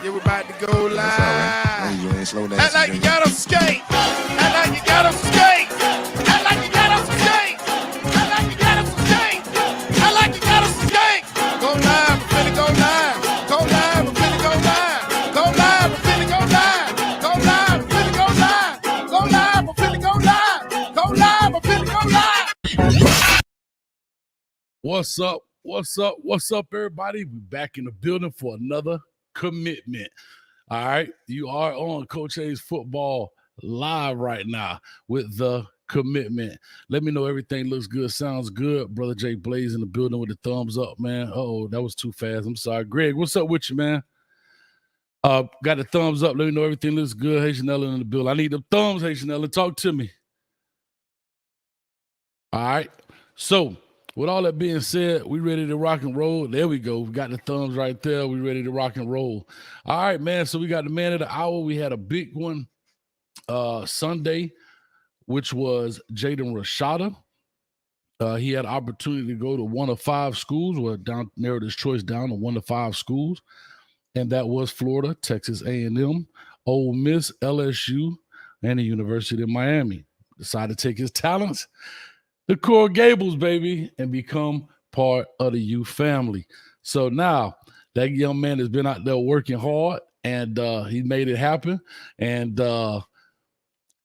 Yeah, we about to go live. That's all right. You ain't slow down. Act like you got us skate. Act like you got us skate. Act like you got us skate. Act like you got us skate. Act like you got us skate. Go live, we're finna go live. Go live, we're finna go live. Go live, we're finna go live. Go live, we're finna go live. Go live, we're finna go live. Go live, we're finna go live. What's up? What's up? What's up, everybody? We're back in the building for another commitment. All right. You are on Coach A's Football Live right now with the commitment. Let me know everything looks good, sounds good. Brother Jay Blaze in the building with the thumbs up, man. Oh, that was too fast. I'm sorry. Greg, what's up with you, man? Got the thumbs up. Let me know everything looks good. Hey, Chanel in the building. I need the thumbs, hey, Chanel. Talk to me. All right. So, with all that being said, we ready to rock and roll. There we go. We got the thumbs right there. We ready to rock and roll. All right, man. So we got the man of the hour. We had a big one Sunday, which was Jaden Rashada. He had an opportunity to go to one of 5 schools, or narrowed his choice down to 1 of 5 schools, and that was Florida, Texas A&M, Ole Miss, LSU, and the University of Miami. Decided to take his talents, the Coral Gables, baby, and become part of the U family. So now that young man has been out there working hard, and he made it happen. And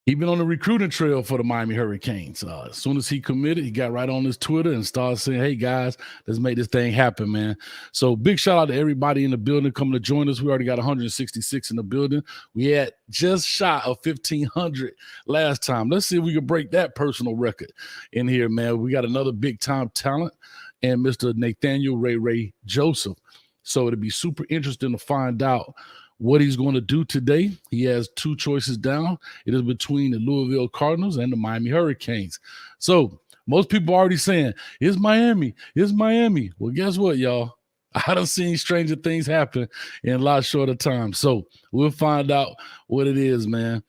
he's been on the recruiting trail for the Miami Hurricanes. As soon as he committed, he got right on his Twitter and started saying, hey, guys, let's make this thing happen, man. So big shout out to everybody in the building coming to join us. We already got 166 in the building. We had just shy of 1,500 last time. Let's see if we can break that personal record in here, man. We got another big-time talent and Mr. Nathaniel Ray Joseph. So it'll be super interesting to find out what he's going to do today. He has 2 choices down. It is between the Louisville Cardinals and the Miami Hurricanes. So most people are already saying, it's Miami. It's Miami. Well, guess what, y'all? I done seen stranger things happen in a lot shorter time. So we'll find out what it is, man.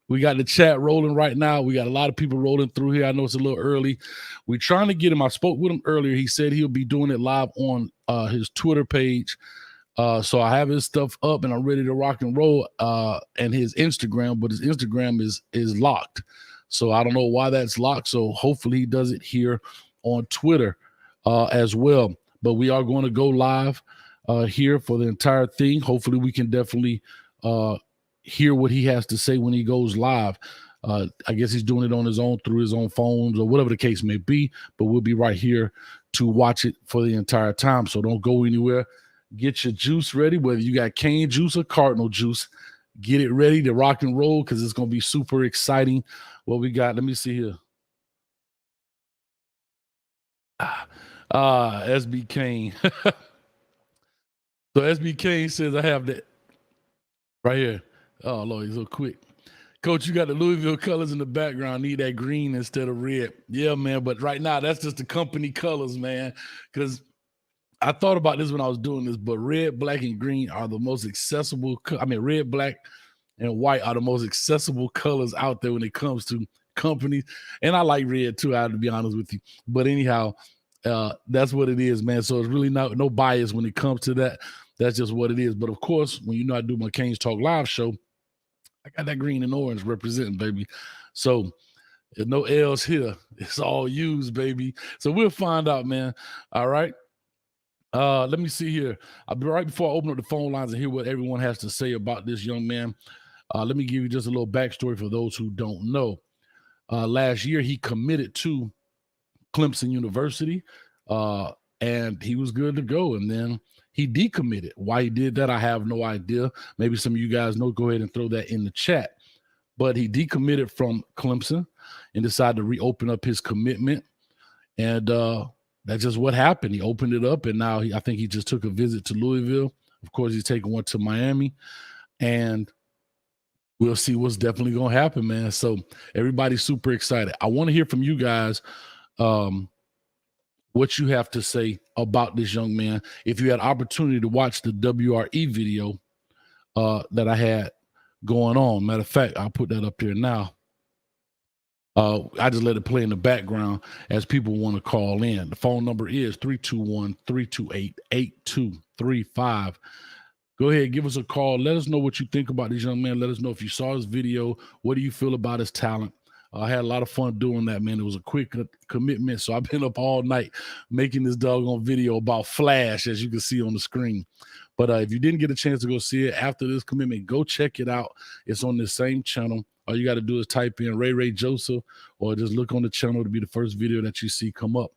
We got the chat rolling right now. We got a lot of people rolling through here. I know it's a little early. We're trying to get him. I spoke with him earlier. He said he'll be doing it live on his Twitter page. So I have his stuff up and I'm ready to rock and roll, and his Instagram, but his Instagram is locked. So I don't know why that's locked. So hopefully he does it here on Twitter as well. But we are going to go live here for the entire thing. Hopefully we can definitely hear what he has to say when he goes live. I guess he's doing it on his own through his own phones or whatever the case may be, but we'll be right here to watch it for the entire time. So don't go anywhere. Get your juice ready, whether you got cane juice or cardinal juice. Get it ready to rock and roll because it's going to be super exciting. What we got, let me see here. SB Kane. So SB Kane says, I have that right here. Oh, Lord, he's so quick. Coach, you got the Louisville colors in the background. Need that green instead of red. Yeah, man, but right now, that's just the company colors, man, because I thought about this when I was doing this, but red, black, and green are the most accessible. Red, black, and white are the most accessible colors out there when it comes to companies. And I like red too, I have to be honest with you. But anyhow, that's what it is, man. So it's really no bias when it comes to that. That's just what it is. But of course, when you know I do my Canes Talk Live show, I got that green and orange representing, baby. So there's no L's here. It's all U's, baby. So we'll find out, man. All right. Let me see here. I'll be right before I open up the phone lines and hear what everyone has to say about this young man. Let me give you just a little backstory for those who don't know. Last year, he committed to Clemson University, and he was good to go. And then he decommitted. Why he did that, I have no idea. Maybe some of you guys know. Go ahead and throw that in the chat. But he decommitted from Clemson and decided to reopen up his commitment. And that's just what happened. He opened it up, and now I think he just took a visit to Louisville. Of course, he's taking one to Miami, and we'll see what's definitely going to happen, man. So everybody's super excited. I want to hear from you guys what you have to say about this young man. If you had opportunity to watch the WRE video that I had going on. Matter of fact, I'll put that up here now. I just let it play in the background as people want to call in. The phone number is 321-328-8235. Go ahead, give us a call. Let us know what you think about this young man. Let us know if you saw his video. What do you feel about his talent? I had a lot of fun doing that, man. It was a quick commitment, so I've been up all night making this doggone video about Flash, as you can see on the screen. But if you didn't get a chance to go see it after this commitment, go check it out. It's on the same channel. All you got to do is type in Ray Joseph, or just look on the channel to be the first video that you see come up.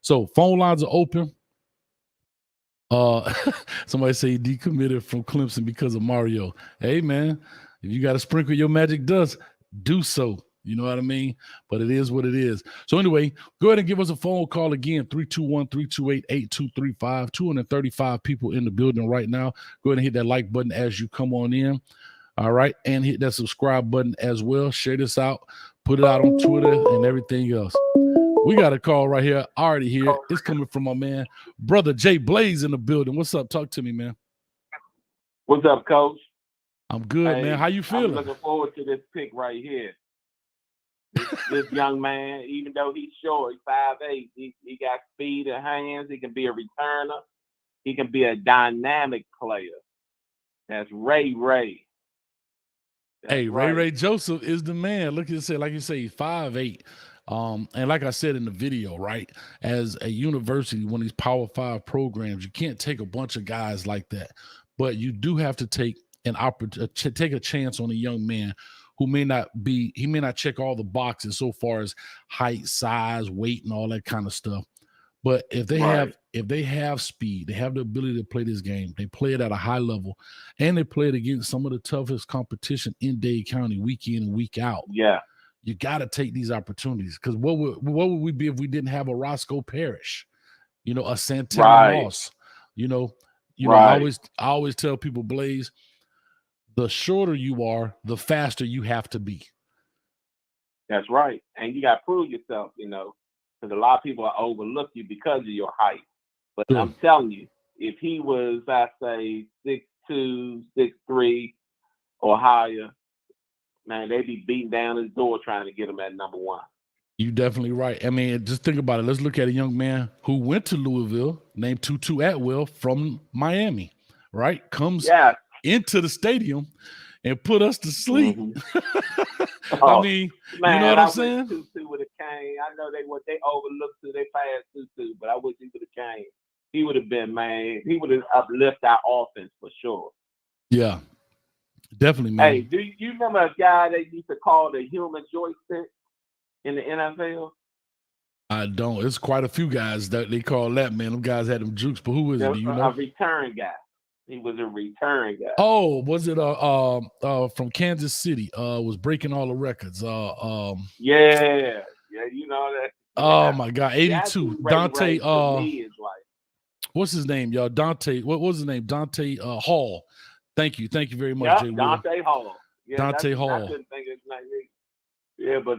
So phone lines are open. Somebody say he decommitted from Clemson because of Mario. Hey, man, if you got to sprinkle your magic dust, do so. You know what I mean? But it is what it is. So anyway, go ahead and give us a phone call again, 321-328-8235. 235 people in the building right now. Go ahead and hit that like button as you come on in. All right. And hit that subscribe button as well. Share this out. Put it out on Twitter and everything else. We got a call right here. Already here. It's coming from my man, Brother Jay Blaze in the building. What's up? Talk to me, man. What's up, Coach? I'm good, man. How you feeling? I'm looking forward to this pick right here. This young man, even though he's short, he's 5'8", he got speed and hands. He can be a returner. He can be a dynamic player. That's Ray. Hey, Ray Joseph is the man. Look at it, like you say, he's 5'8". And like I said in the video, right, as a university, one of these Power 5 programs, you can't take a bunch of guys like that, but you do have to take take a chance on a young man who may not check all the boxes so far as height, size, weight, and all that kind of stuff. But if they have speed, they have the ability to play this game, they play it at a high level, and they play it against some of the toughest competition in Dade County week in and week out. Yeah. You got to take these opportunities, because what would we be if we didn't have a Roscoe Parrish, a Santana Moss, I always tell people, Blaze, the shorter you are, the faster you have to be. That's right. And you got to prove yourself, because a lot of people overlook you because of your height. But I'm telling you, if he was, I say, 6'2", 6'3", or higher, man, they'd be beating down his door trying to get him at number 1. You definitely right. I mean, just think about it. Let's look at a young man who went to Louisville, named Tutu Atwell from Miami, right? Comes into the stadium and put us to sleep. Mm-hmm. I mean, man, you know what I'm saying? Tutu with a cane. I know they overlooked Tutu. They passed Tutu, but I wish he would have came. He would have been, man. He would have uplifted our offense for sure. Yeah, definitely, man. Hey, do you remember a guy they used to call the human joystick in the NFL? I don't. It's quite a few guys that they call that, man. Them guys had them jukes, but who is it? Do you know? A return guy. He was a return guy. Oh, was it from Kansas City? Was breaking all the records. Yeah, you know that. Oh my God, 82. Dante. Is like. What's his name, y'all? Dante. What was his name? Dante Hall. Thank you very much, Jay. Dante Hall. Yeah, Dante Hall. I couldn't think of his name. Yeah, but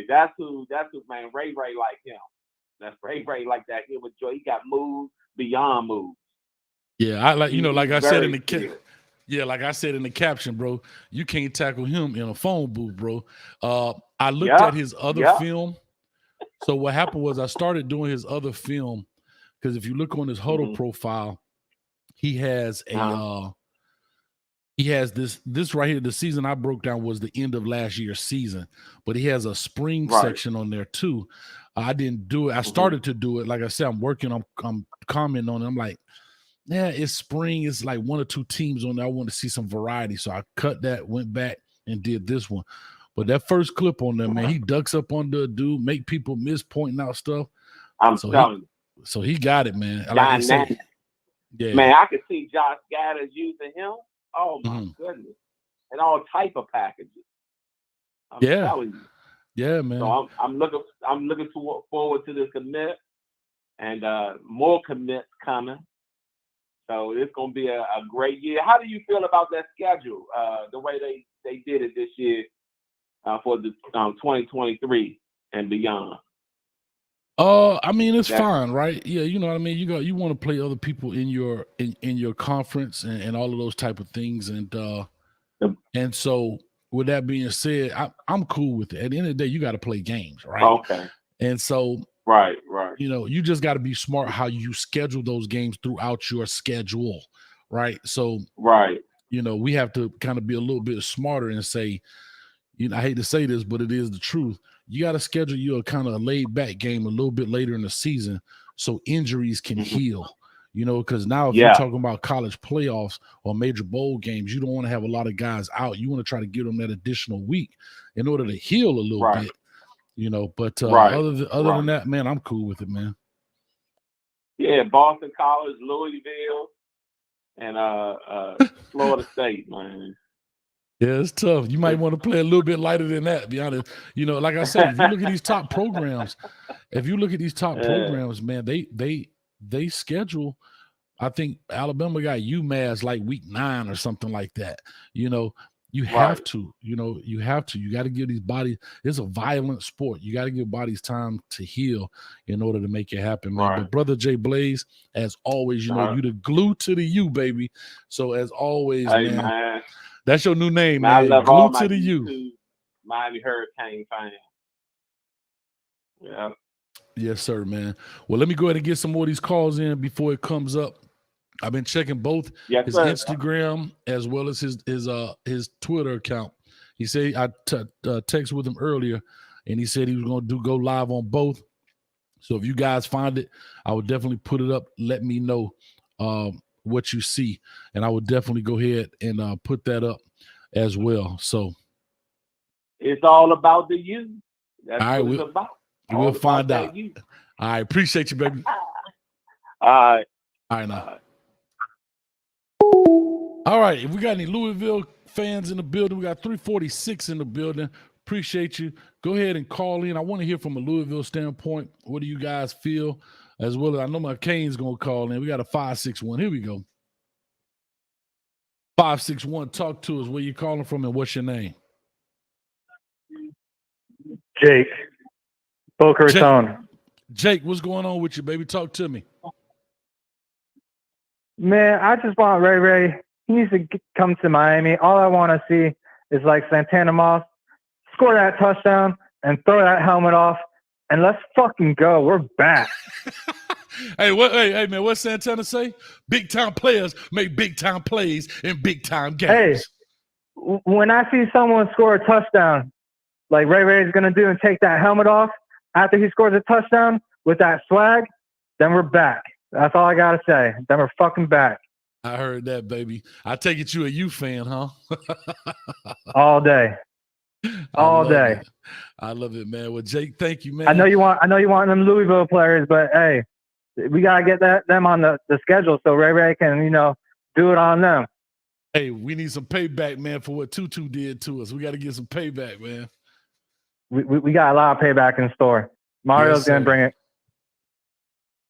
that's who, man. Ray like him. That's Ray like that. He got moves beyond moves. Yeah, I like like I said in the caption, bro. You can't tackle him in a phone booth, bro. I looked at his other film. So what happened was I started doing his other film, because if you look on his huddle profile, he has this right here. The season I broke down was the end of last year's season, but he has a spring section on there too. I didn't do it. I started to do it. Like I said, I'm working. I'm commenting on it. I'm like, yeah, it's spring. It's like 1 or 2 teams on there. I want to see some variety. So I cut that, went back and did this one. But that first clip on there, man, he ducks up under a dude, make people miss pointing out stuff. I'm telling you. So he got it, man. Like I said, man, I could see Josh Gadders using him. Oh my goodness. And all type of packages. I'm telling you. Yeah, man. So I'm looking forward to this commit, and more commits coming. So it's going to be a great year. How do you feel about that schedule, the way they did it this year for the 2023 and beyond? I mean, it's fine, right? Yeah, you know what I mean. You want to play other people in your conference and all of those type of things, and so with that being said, I'm cool with it. At the end of the day, you got to play games, right? Okay. And so, right. You just got to be smart how you schedule those games throughout your schedule, right? So, Right. we have to kind of be a little bit smarter and say, I hate to say this, but it is the truth. You got to schedule you a kind of laid back game a little bit later in the season so injuries can heal. Because now if you're talking about college playoffs or major bowl games, you don't want to have a lot of guys out. You want to try to give them that additional week in order to heal a little bit. But other than that, man, I'm cool with it, man. Yeah, Boston College, Louisville, and Florida State, man. Yeah, it's tough. You might want to play a little bit lighter than that, to be honest. Like I said, if you look at these top programs, man, they schedule. I think Alabama got UMass like week 9 or something like that. You have to. You have to. You got to give these bodies. It's a violent sport. You got to give bodies time to heal in order to make it happen, man. Right. But Brother Jay Blaze, as always, you the glue to the U, baby. So as always, man. That's your new name, man. I love glue all my to the YouTube U. Miami Hurricane fans. Yeah. Yes, sir, man. Well, let me go ahead and get some more of these calls in before it comes up. I've been checking both his Instagram as well as his Twitter account. He said I texted with him earlier, and he said he was going to go live on both. So if you guys find it, I would definitely put it up. Let me know what you see, and I would definitely go ahead and put that up as well. So it's all about the you. That's all right, what it's about. We'll find out. All right, appreciate you, baby. All right. All right, now. All right, if we got any Louisville fans in the building, we got 346 in the building. Appreciate you. Go ahead and call in. I want to hear from a Louisville standpoint. What do you guys feel? As well as I know my Kane's going to call in. We got a 561. Here we go. 561, talk to us. Where you calling from and what's your name? Jake. Boca Raton. Jake, what's going on with you, baby? Talk to me. Man, I just want Ray. He needs to come to Miami. All I want to see is like Santana Moss score that touchdown and throw that helmet off, and let's fucking go. We're back. Hey, man, what's Santana say? Big time players make big time plays in big time games. Hey, when I see someone score a touchdown like Ray is gonna do and take that helmet off after he scores a touchdown with that swag, then we're back. That's all I gotta say. Then we're fucking back. I heard that, baby. I take it you a U fan, huh? All day. All day. I love it, man. Well, Jake, thank you, man. I know you want them Louisville players, but hey, we gotta get them on the schedule so Ray can, do it on them. Hey, we need some payback, man, for what Tutu did to us. We got to get some payback, man. We got a lot of payback in store. Mario's gonna bring it.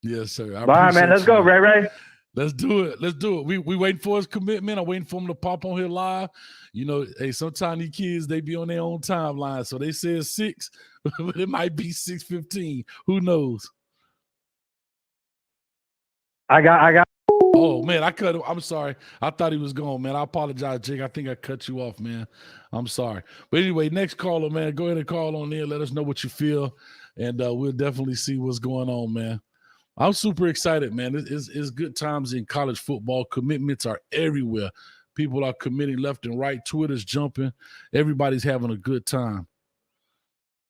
Yes, sir. All right, man. Let's go, Ray. Let's do it. We waiting for his commitment. I'm waiting for him to pop on here live. Hey, sometimes these kids, they be on their own timeline. So they said 6, but it might be 6:15. Who knows? I got. Oh, man, I cut him. I'm sorry. I thought he was gone, man. I apologize, Jake. I think I cut you off, man. I'm sorry. But anyway, next caller, man, go ahead and call on in. Let us know what you feel, and we'll definitely see what's going on, man. I'm super excited, man. It's good times in college football. Commitments are everywhere. People are committing left and right. Twitter's jumping. Everybody's having a good time.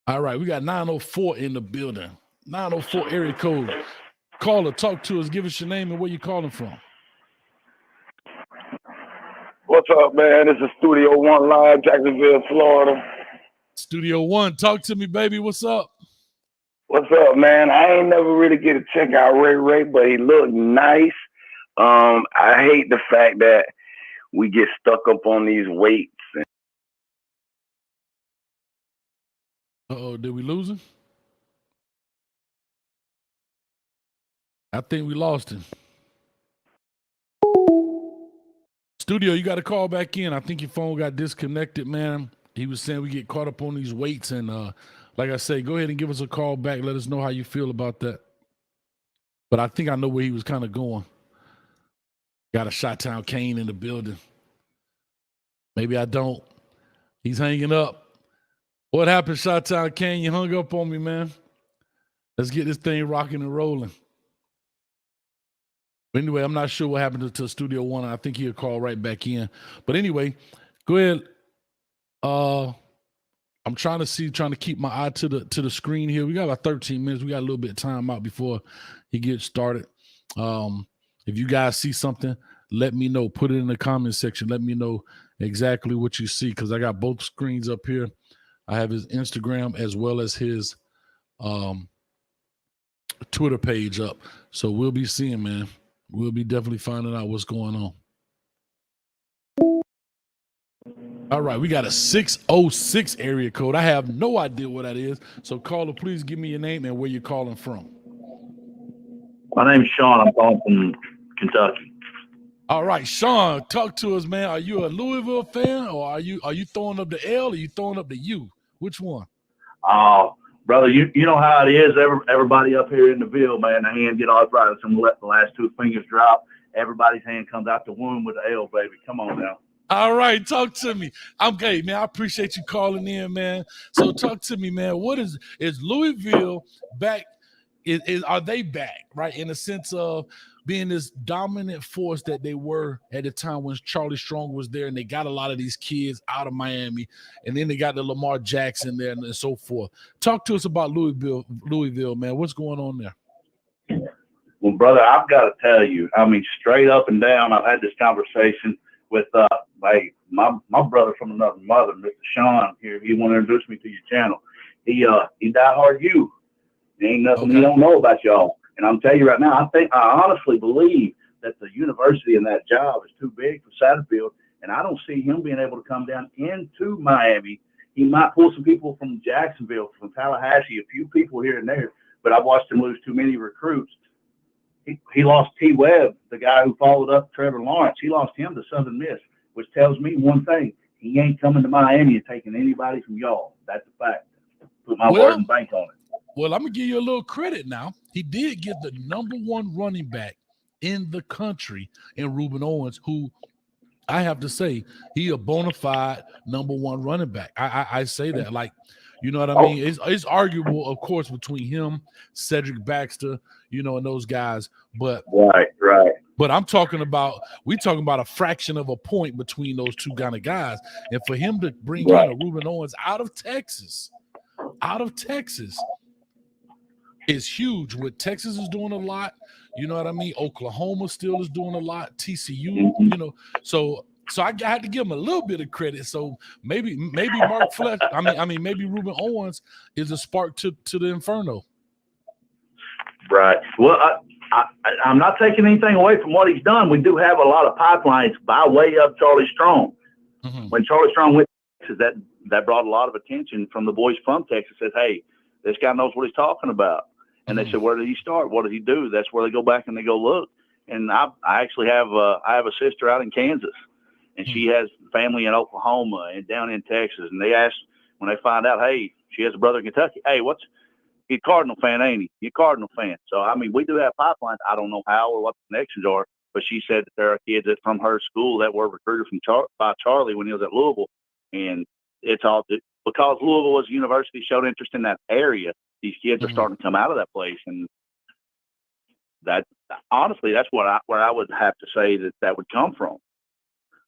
All right, we got 904 in the building. 904 area code. Caller, talk to us. Give us your name and where you calling from. What's up, man? This is Studio One Live, Jacksonville, Florida. Studio One, talk to me, baby. What's up? What's up, man? I ain't never really get to check out Ray, but he looked nice. I hate the fact that we get stuck up on these weights. Uh-oh, did we lose him? I think we lost him. Studio, you got to call back in. I think your phone got disconnected, man. He was saying we get caught up on these weights. And like I say, go ahead and give us a call back. Let us know how you feel about that. But I think I know where he was kind of going. Got a Chi-Town Kane in the building. Maybe I don't. He's hanging up. What happened, Chi-Town Kane? You hung up on me, man. Let's get this thing rocking and rolling. Anyway, I'm not sure what happened to Studio One. I think he'll call right back in. But anyway, go ahead. I'm trying to keep my eye to the screen here. We got about 13 minutes. We got a little bit of time out before he gets started. If you guys see something, let me know. Put it in the comment section. Let me know exactly what you see, because I got both screens up here. I have his Instagram as well as his Twitter page up. So we'll be seeing, man. We'll be definitely finding out what's going on. All right, we got a 606 area code. I have no idea what that is. So caller, please give me your name and where you're calling from. My name is Sean. I'm calling from Kentucky. All right, Sean, talk to us, man. Are you a Louisville fan, or are you throwing up the L, or are you throwing up the U? Which one? Brother, you know how it is. Everybody up here in the Ville, man, the hand get arthritis and let the last two fingers drop. Everybody's hand comes out the womb with the L, baby. Come on now. All right, talk to me. I'm gay, man. I appreciate you calling in, man. So talk to me, man. What is Louisville back? Are they back, right? In the sense of being this dominant force that they were at the time when Charlie Strong was there, and they got a lot of these kids out of Miami, and then they got the Lamar Jackson there and so forth. Talk to us about Louisville, man. What's going on there? Well, brother, I've got to tell you, I mean, straight up and down, I've had this conversation with my brother from another mother, Mr. Sean here. He want to introduce me to your channel. He diehard you. There ain't nothing he don't know about y'all. And I'm telling you right now, I honestly believe that the university and that job is too big for Satterfield, and I don't see him being able to come down into Miami. He might pull some people from Jacksonville, from Tallahassee, a few people here and there, but I've watched him lose too many recruits. He lost T. Webb, the guy who followed up Trevor Lawrence. He lost him to Southern Miss, which tells me one thing. He ain't coming to Miami and taking anybody from y'all. That's a fact. Put my word and bank on it. Well, I'm going to give you a little credit now. He did get the #1 running back in the country in Reuben Owens, who I have to say, he a bona fide #1 running back. I say that, like, you know what I mean? It's arguable, of course, between him, Cedric Baxter, you know, and those guys. But right. But we're talking about a fraction of a point between those two kind of guys. And for him to bring in a Reuben Owens out of Texas is huge. What Texas is doing a lot, you know what I mean? Oklahoma still is doing a lot. TCU, you know, so I had to give him a little bit of credit. So maybe Mark Fleck, maybe Reuben Owens is a spark to the inferno. Right. Well, I'm not taking anything away from what he's done. We do have a lot of pipelines by way of Charlie Strong. Mm-hmm. When Charlie Strong went to Texas, that brought a lot of attention from the boys from Texas. Said, hey, this guy knows what he's talking about. And they said, where did he start? What did he do? That's where they go back and they go look. And I actually have I have a sister out in Kansas, and she has family in Oklahoma and down in Texas. And they asked, when they find out, hey, she has a brother in Kentucky. Hey, he's a Cardinal fan, ain't he? He's a Cardinal fan. So, I mean, we do have pipelines. I don't know how or what the connections are, but she said that there are kids from her school that were recruited by Charlie when he was at Louisville. And it's all because Louisville was a university, showed interest in that area. These kids are starting to come out of that place. And that, honestly, that's where I would have to say that would come from.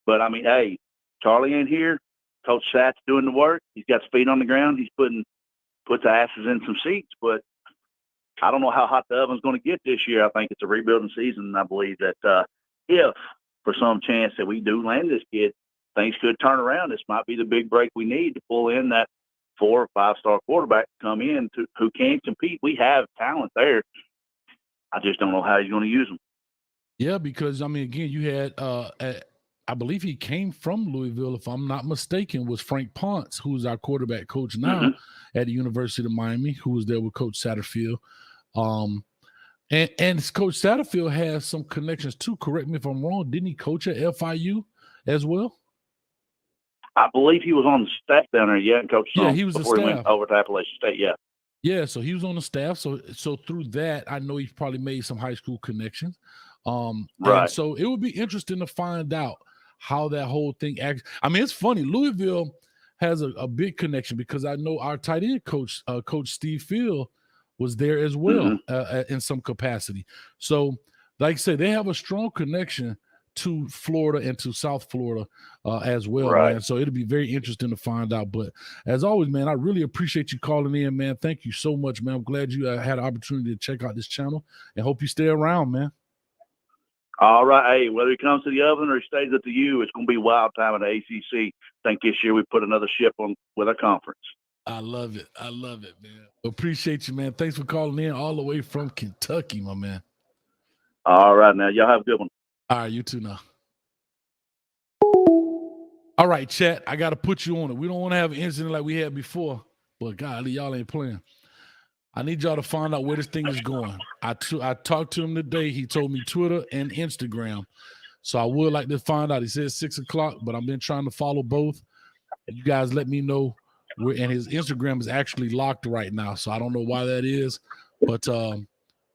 But, I mean, hey, Charlie ain't here. Coach Sat's doing the work. He's got his feet on the ground. He's puts asses in some seats, but I don't know how hot the oven's going to get this year. I think it's a rebuilding season, and I believe that if for some chance that we do land this kid, things could turn around. This might be the big break we need to pull in that 4- or 5-star quarterback to come in who can compete. We have talent there. I just don't know how he's going to use them. Yeah, because, I mean, again, you had I believe he came from Louisville, if I'm not mistaken, was Frank Ponce, who's our quarterback coach now at the University of Miami, who was there with Coach Satterfield. And Coach Satterfield has some connections too. Correct me if I'm wrong. Didn't he coach at FIU as well? I believe he was on the staff down there, yeah, and Coach Strong, he was before the he staff. went over to Appalachian State, yeah. Yeah, so he was on the staff. So through that, I know he's probably made some high school connections. Right. So it would be interesting to find out how that whole thing acts. I mean, it's funny. Louisville has a big connection because I know our tight end coach, Coach Steve Field, was there as well in some capacity. So like I said, they have a strong connection to Florida and to South Florida as well, Right. man. So it'll be very interesting to find out. But as always, man, I really appreciate you calling in, man. Thank you so much, man. I'm glad you had an opportunity to check out this channel and hope you stay around, man. All right. Hey, whether he comes to the oven or he stays at the U, it's going to be wild time at the ACC. I think this year we put another ship on with our conference. I love it. I love it, man. Appreciate you, man. Thanks for calling in all the way from Kentucky, my man. All right. Now, y'all have a good one. All right, you too now. All right, chat. I got to put you on it. We don't want to have an incident like we had before, but golly, y'all ain't playing. I need y'all to find out where this thing is going. I talked to him today. He told me Twitter and Instagram. So I would like to find out. He said 6 o'clock, but I've been trying to follow both. You guys let me know where, and his Instagram is actually locked right now. So I don't know why that is, but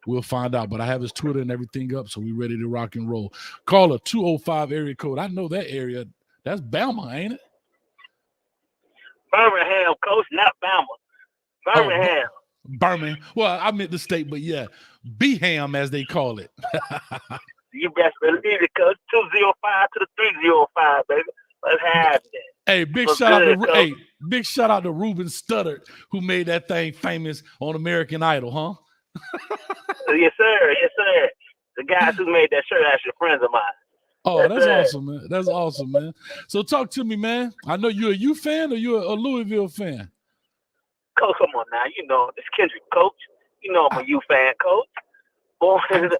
we'll find out. But I have his Twitter and everything up, so we ready to rock and roll. Call a 205 area code. I know that area. That's Bama, ain't it? Birmingham, coach, not Bama. Birmingham. Birmingham. Well, I meant the state, but yeah, Beham as they call it. You best believe it, coach. 205 to the 305, baby. Let's have that. Hey, big shout out to Ruben Studdard, who made that thing famous on American Idol, huh? Yes, sir. Yes, sir. The guys who made that shirt are actually friends of mine. Oh, that's awesome, man. That's awesome, man. So talk to me, man. I know you're a U fan or you're a Louisville fan? Coach, come on now. You know, it's Kendrick, coach. You know I'm a U fan, coach. Born and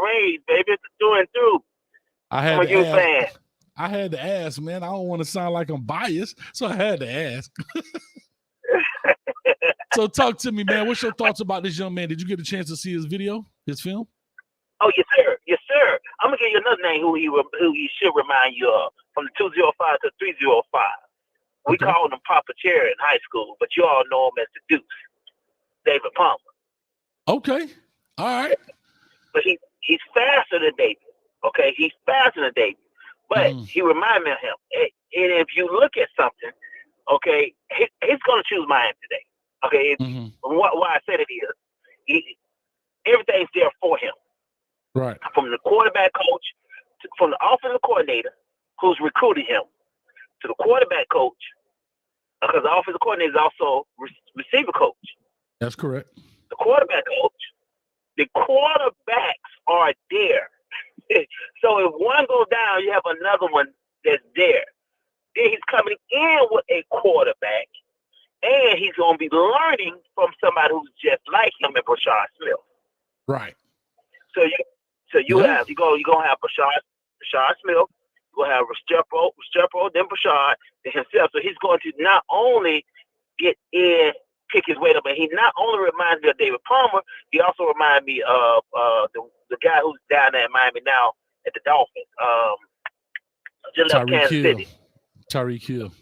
raised, baby. Through and through. I'm a U fan. I had to ask, man. I don't want to sound like I'm biased, so I had to ask. So talk to me, man. What's your thoughts about this young man? Did you get a chance to see his video, his film? Oh, yes, sir. Yes, sir. I'm going to give you another name who he should remind you of from the 205 to 305. We called him Papa Cherry in high school, but you all know him as the Deuce, David Palmer. Okay. All right. But he's faster than David. Okay? He's faster than David. But he reminded me of him. And if you look at something, okay, he's going to choose Miami today. Okay? Why I said it is, everything's there for him. Right. From the quarterback coach, from the offensive coordinator who's recruiting him, to the quarterback coach, because the offensive coordinator is also receiver coach. That's correct. The quarterback coach, the quarterbacks are there. So if one goes down, you have another one that's there. Then he's coming in with a quarterback, and he's going to be learning from somebody who's just like him in Brashard Smith. Right. So you're gonna have Brashard Smith, you're gonna have Restrepo, then Brashard, then himself. So he's going to not only get in, pick his way up, but he not only reminds me of David Palmer, he also reminds me of the guy who's down there in Miami now at the Dolphins. Just left Kansas City. Tyreek Hill.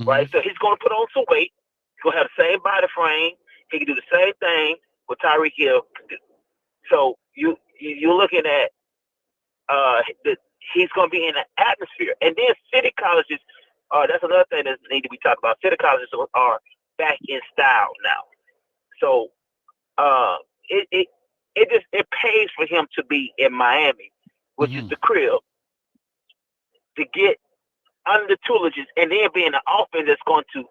Right? So he's gonna put on some weight. He's gonna have the same body frame. He can do the same thing what Tyreek Hill can do. So you're looking at he's going to be in an atmosphere, and then city colleges. That's another thing that needs to be talked about. City colleges are back in style now, so it pays for him to be in Miami, which is the crib, to get under the tutelages, and then be in an offense that's going to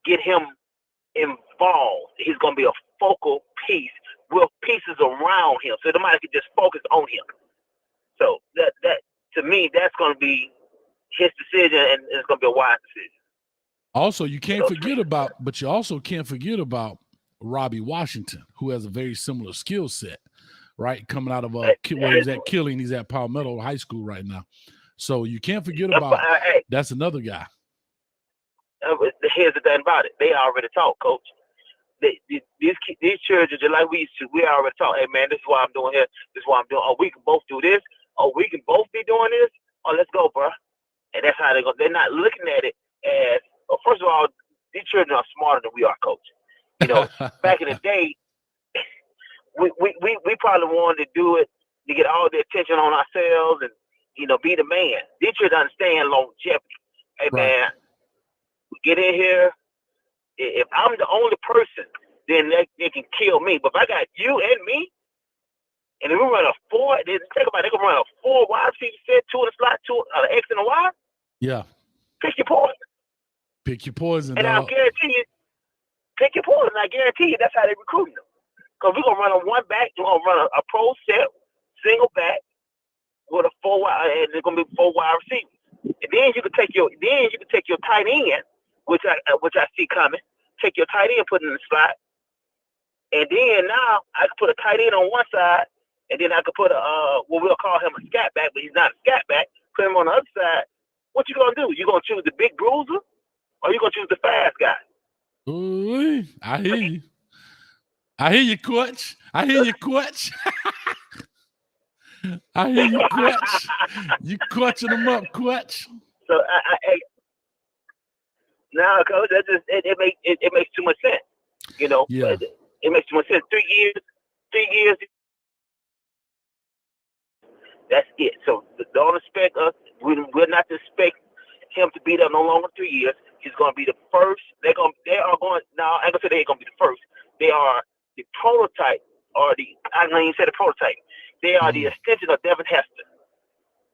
get him involved. He's going to be a focal piece with pieces around him, so nobody can just focus on him. So that to me, that's going to be his decision, and it's going to be a wise decision. Also, you also can't forget about Robbie Washington, who has a very similar skill set, right? Coming out of where he's at Killing, he's at Palmetto High School right now. So you can't forget about that's another guy. Here's the thing about it: they already talk, coach. These children, just like we already talk. Hey man, this is what I'm doing here. This is what I'm doing. Oh, we can both do this. Oh, we can both be doing this. Oh, let's go, bro. And that's how they go. They're not looking at it as. Well, first of all, these children are smarter than we are, coach. You know, back in the day, we probably wanted to do it to get all the attention on ourselves and be the man. These children understand longevity. Hey man, get in here. If I'm the only person then they can kill me. But if I got you and me, and if we run a 4, then think about it, they can run a 4 wide receiver set, 2 in the slot, 2 X and a Y. Yeah. Pick your poison. Pick your poison, and dog. I'll guarantee you, pick your poison. I guarantee you that's how they recruit them. Because we're gonna run a 1 back, we're gonna run a pro set, single back with a 4 wide, and there's gonna be 4 wide receivers. And then you can take your tight end, which I see coming. Take your tight end, put it in the slot, and then now I can put a tight end on one side, and then I could put what we'll call him a scat back, but he's not a scat back. Put him on the other side. What you gonna do? You gonna choose the big bruiser, or you gonna choose the fast guy? Ooh, I hear you. I hear you, Coach. I hear you, Coach. I hear you, Coach. You coaching them up, Coach. So now, Coach, that just it makes too much sense. You know, yeah. It makes too much sense. 3 years. That's it. So don't expect us. We're not to expect him to be there no longer 3 years. He's going to be the first. They are going now. I ain't gonna say they ain't going to be the first. They are the prototype, or I don't even say the prototype. They are the extension of Devin Hester.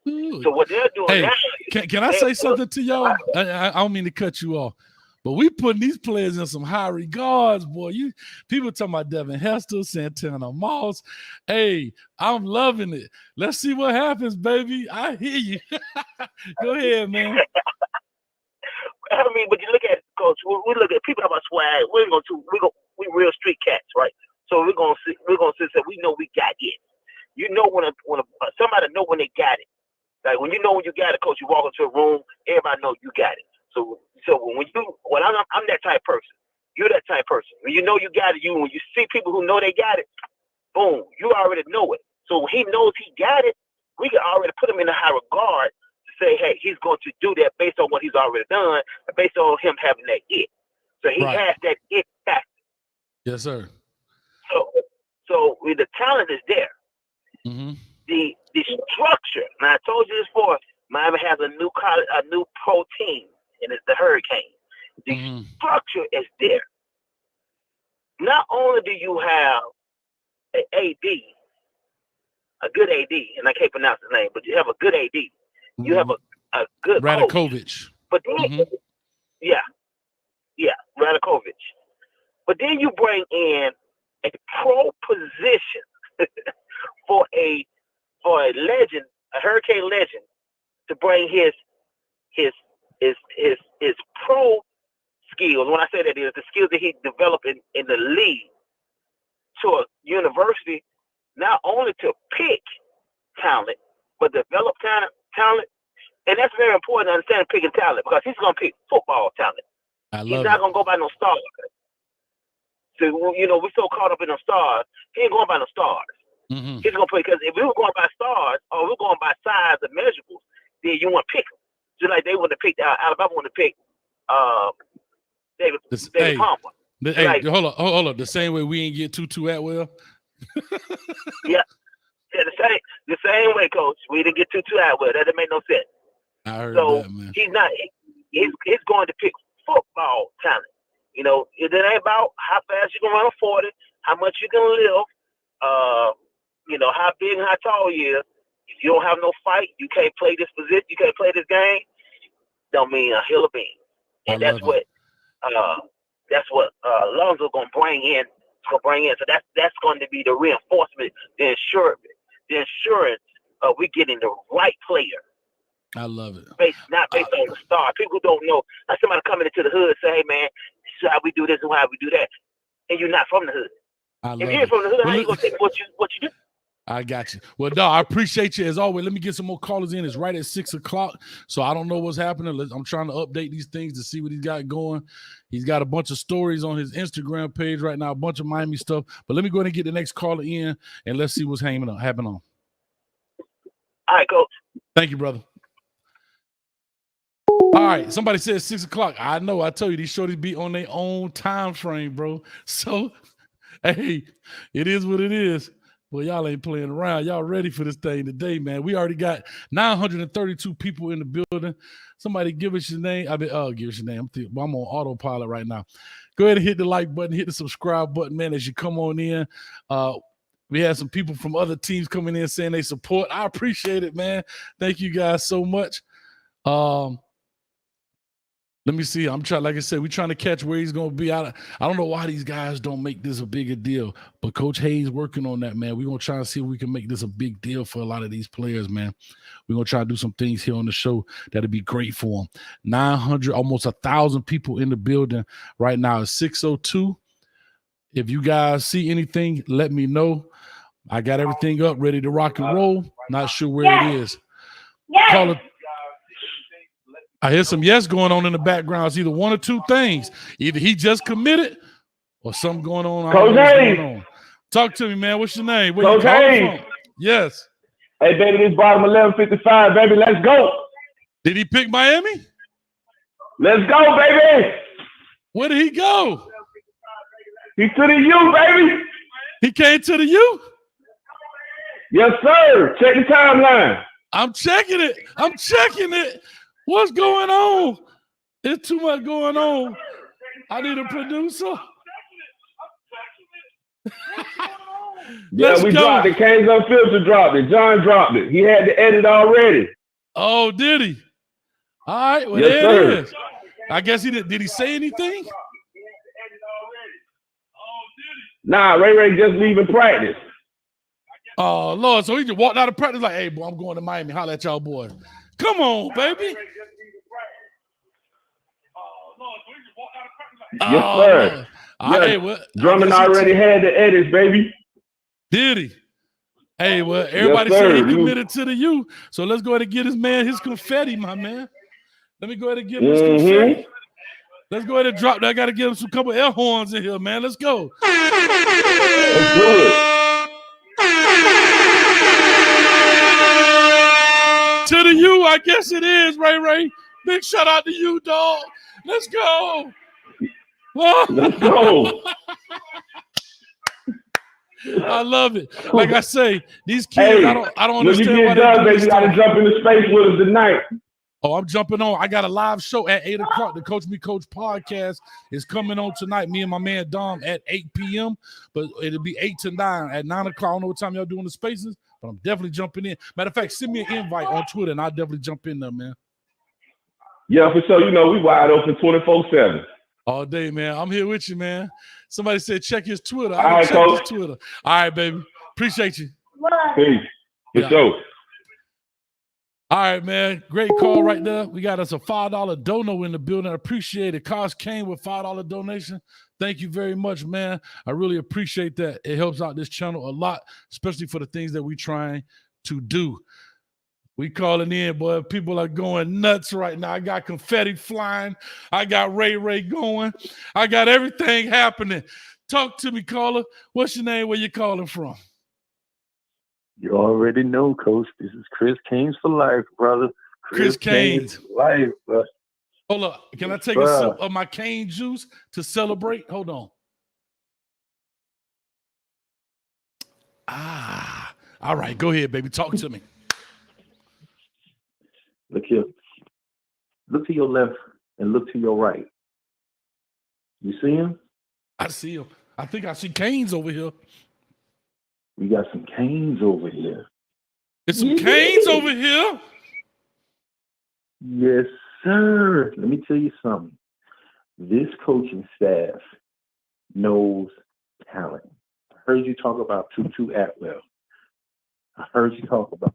Ooh. So what they're doing now. Can I say something to y'all? I don't mean to cut you off, but we putting these players in some high regards, boy. People talking about Devin Hester, Santana Moss. Hey, I'm loving it. Let's see what happens, baby. I hear you. Go ahead, man. I mean, but you look at it, Coach. We look at people talk about swag. We real street cats, right? So we're gonna say we know we got it. You know when somebody know when they got it. Like when you know when you got it, Coach. You walk into a room, everybody know you got it. So I'm that type of person. You're that type of person. When you know you got it, when you see people who know they got it, boom, you already know it. So when he knows he got it, we can already put him in a high regard to say, hey, he's going to do that based on what he's already done, based on him having that it. So he has that it factor. Yes, sir. So the talent is there. Mm-hmm. The structure. And I told you this before. Miami has a new pro team, and it's the Hurricane. The structure is there. Not only do you have an AD, a good AD, and I can't pronounce his name, but you have a good AD. You have a good Radakovich. But then, Radakovich. But then you bring in a pro position for a legend, a Hurricane legend, to bring his pro skills. When I say that, is the skills that he developed in the league to a university, not only to pick talent, but develop talent. And that's very important to understand picking talent, because he's going to pick football talent. He's not going to go by no stars. So, we're so caught up in the stars. He ain't going by no stars. Mm-hmm. He's going to play, because if we were going by stars or we're going by size and measurables, then you want to pick him. Just like they want to pick, Alabama want to pick David Palmer. Hold on. The same way we ain't get Tutu Atwell. Yeah, the same way, Coach. We didn't get Tutu Atwell. That didn't make no sense. I heard that, man. He's not. He's going to pick football talent. It ain't about how fast you can run a 40, how much you can lift, how big and how tall you is. If you don't have no fight, you can't play this position, you can't play this game, don't mean a hill of beans. And that's what Alonzo's gonna bring in. So that's going to be the reinforcement, the insurance of we getting the right player. I love it. Not based on the star. People don't know. Like somebody coming into the hood say, hey man, this is how we do this and how we do that. And you're not from the hood. If you're from the hood, how you gonna take what you do? I got you. Well, no, I appreciate you as always. Let me get some more callers in. It's right at 6:00. So I don't know what's happening. I'm trying to update these things to see what he's got going. He's got a bunch of stories on his Instagram page right now, a bunch of Miami stuff. But let me go ahead and get the next caller in, and let's see what's happening on. All right, Coach. Thank you, brother. All right, somebody said 6:00. I know. I tell you, these shorties be on their own time frame, bro. So, hey, it is what it is. Well, y'all ain't playing around. Y'all ready for this thing today, man. We already got 932 people in the building. Somebody give us your name. Give us your name. I'm on autopilot right now. Go ahead and hit the like button, hit the subscribe button, man, as you come on in. We had some people from other teams coming in saying they support. I appreciate it, man. Thank you guys so much. Let me see. Like I said, we're trying to catch where he's going to be. I don't know why these guys don't make this a bigger deal, but Coach Hayes working on that, man. We're going to try to see if we can make this a big deal for a lot of these players, man. We're going to try to do some things here on the show that'll be great for them. 900, almost 1,000 people in the building right now. It's 6:02. If you guys see anything, let me know. I got everything up, ready to rock and roll. Not sure where it is. Call it. I hear some yes going on in the background. It's either one or two things. Either he just committed or something going on. Coach Hayes. Talk to me, man. What's your name? Where you calling from? Yes. Hey, baby, this bottom 1155, baby. Let's go. Did he pick Miami? Let's go, baby. Where did he go? He's to the U, baby. He came to the U? Yes, sir. Check the timeline. I'm checking it. What's going on? There's too much going on. I need a producer. Yeah, we dropped it. Canes Unfiltered dropped it. John dropped it. He had the edit already. Oh, did he? All right. Well, yes, there it sir. is. I guess he did. Did he say anything? Nah, Ray just leaving practice. Oh, Lord. So he just walked out of practice like, hey, boy, I'm going to Miami. Holla at y'all boys. Come on, baby. Yes, sir. Hey, Drummond already had the edits, baby. Did he? Hey, well, everybody said he committed to the U. So let's go ahead and get his man his confetti, my man. Let me go ahead and give him his confetti. Let's go ahead and drop that. I got to give him some couple air horns in here, man. Let's go. Let's do it. To the U, I guess it is, Ray. Big shout out to you, dog. Let's go. Let's go. I love it. Like I say, these kids, hey, I don't understand when you why get done, baby, you got to jump into space with us tonight. Oh, I'm jumping on. I got a live show at 8 o'clock. The Coach Me Coach podcast is coming on tonight. Me and my man Dom at 8 p.m. But it'll be 8 to 9. At 9 o'clock, I don't know what time y'all doing the spaces, but I'm definitely jumping in. Matter of fact, send me an invite on Twitter, and I'll definitely jump in there, man. Yeah, for sure. You know, we wide open 24/7. All day, man. I'm here with you, man. Somebody said check his Twitter. All right, check his Twitter. All right, baby. Appreciate you. Peace. For sure. All right, man. Great call right there. We got us a $5 dono in the building. I appreciate it. Cost came with $5 donation. Thank you very much, man. I really appreciate that. It helps out this channel a lot, especially for the things that we're trying to do. We calling in, boy. People are going nuts right now. I got confetti flying. I got Ray going. I got everything happening. Talk to me, caller. What's your name? Where you calling from? You already know, Coach. This is Chris Canes for life, brother. Chris Canes for life, bro. Hold up. Can I take a sip of my cane juice to celebrate? Hold on. All right. Go ahead, baby. Talk to me. Look here. Look to your left and look to your right. You see him? I see him. I think I see canes over here. We got some canes over here. There's some canes over here? Yes, sir. Let me tell you something. This coaching staff knows talent. I heard you talk about Tutu Atwell. I heard you talk about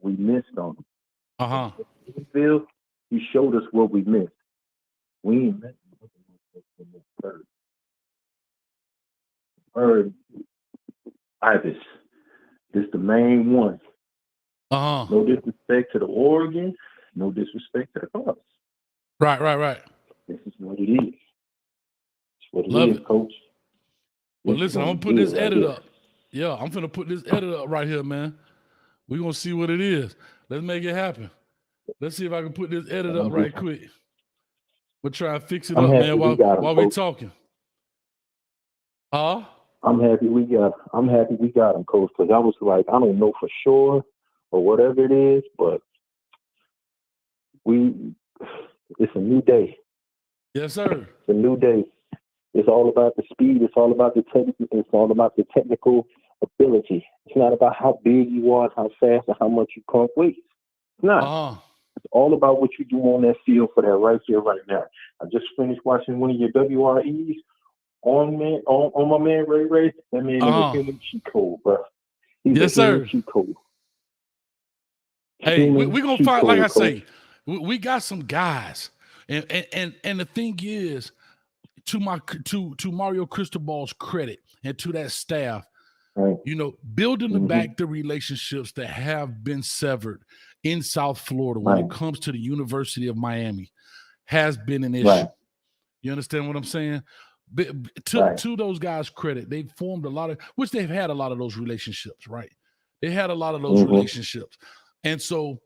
we missed on him. Louisville, he showed us what we missed. We ain't missed third. Ibis. This the main one. No disrespect to the Oregon, no disrespect to the Cubs. Right. This is what it is. It's what Love it is, Coach. Well, listen, I'm gonna put this edit up. Yeah, I'm finna put this edit up right here, man. We're gonna see what it is. Let's make it happen. Let's see if I can put this edit up right quick. We'll try and fix it up, man, while we're talking. I'm happy we got him, Coach, because I was like, I don't know for sure or whatever it is, but it's a new day. Yes, sir. It's a new day. It's all about the speed. It's all about the technical ability. It's not about how big you are, how fast, or how much you pump weight. It's not. It's all about what you do on that field for that right here, right now. I just finished watching one of your WREs on my man Ray Ray. That man is a human cheat code, bro. He's a human cheat code. Hey, we're gonna find, like I say, we got some guys, and the thing is, to Mario Cristobal's credit and to that staff, you know, building back the relationships that have been severed in South Florida when it comes to the University of Miami has been an issue. You understand what I'm saying? To those guys' credit, they've formed a lot of, which they've had a lot of those relationships, right? They had a lot of those relationships. And so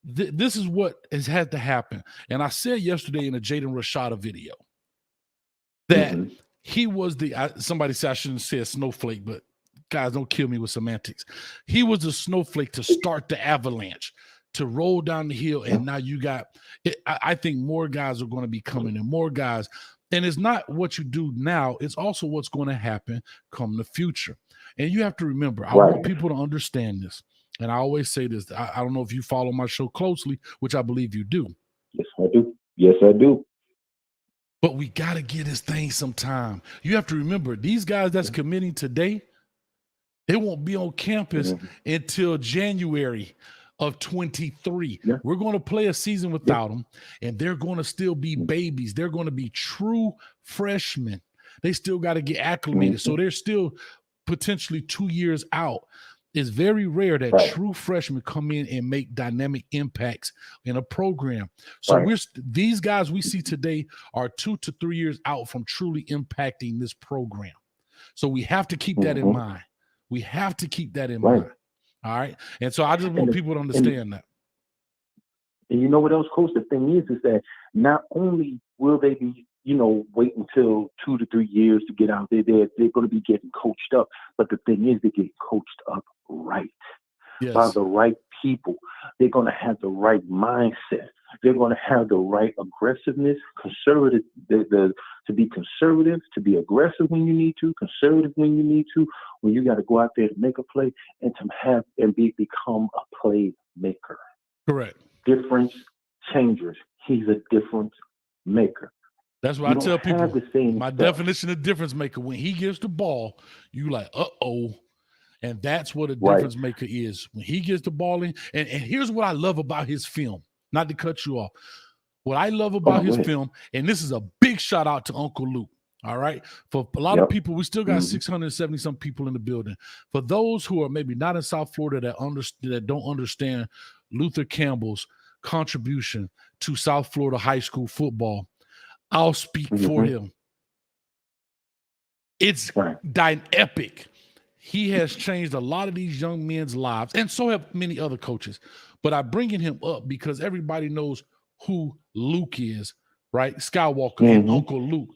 this is what has had to happen. And I said yesterday in a Jaden Rashada video that he was somebody said I shouldn't say a snowflake, but guys, don't kill me with semantics. He was a snowflake to start the avalanche, to roll down the hill. And now you got, I think more guys are going to be coming and more guys. And it's not what you do now, it's also what's going to happen come the future. And you have to remember, I want people to understand this. And I always say this, I don't know if you follow my show closely, which I believe you do. Yes, I do. Yes, I do. But we got to get this thing sometime. You have to remember, these guys that's committing today, they won't be on campus until January of 23. We're going to play a season without them, and they're going to still be babies. They're going to be true freshmen. They still got to get acclimated. So they're still potentially 2 years out. It's very rare that true freshmen come in and make dynamic impacts in a program. So these guys we see today are 2 to 3 years out from truly impacting this program. So we have to keep that in mind. We have to keep that in mind. All right. And so I just want people to understand that. And you know what else, Coach? The thing is that not only will they be, wait until 2 to 3 years to get out there, they're going to be getting coached up. But the thing is, they get coached up right by the right people. They're going to have the right mindset. They're going to have the right aggressiveness, conservative, to be conservative, to be aggressive when you need to, conservative when you need to, when you got to go out there to make a play and to have and become a play maker. Correct. Difference changers. He's a difference maker. That's what I tell people. My definition of difference maker, when he gets the ball, you like, uh-oh. And that's what a difference maker is. When he gets the ball in, and here's what I love about his film, not to cut you off. What I love about his film, and this is a big shout out to Uncle Luke, all right? For a lot of people, we still got 670-some people in the building. For those who are maybe not in South Florida that don't understand Luther Campbell's contribution to South Florida high school football, I'll speak for him. It's epic. He has changed a lot of these young men's lives, and so have many other coaches. But I'm bringing him up because everybody knows who Luke is, right? Skywalker and Uncle Luke.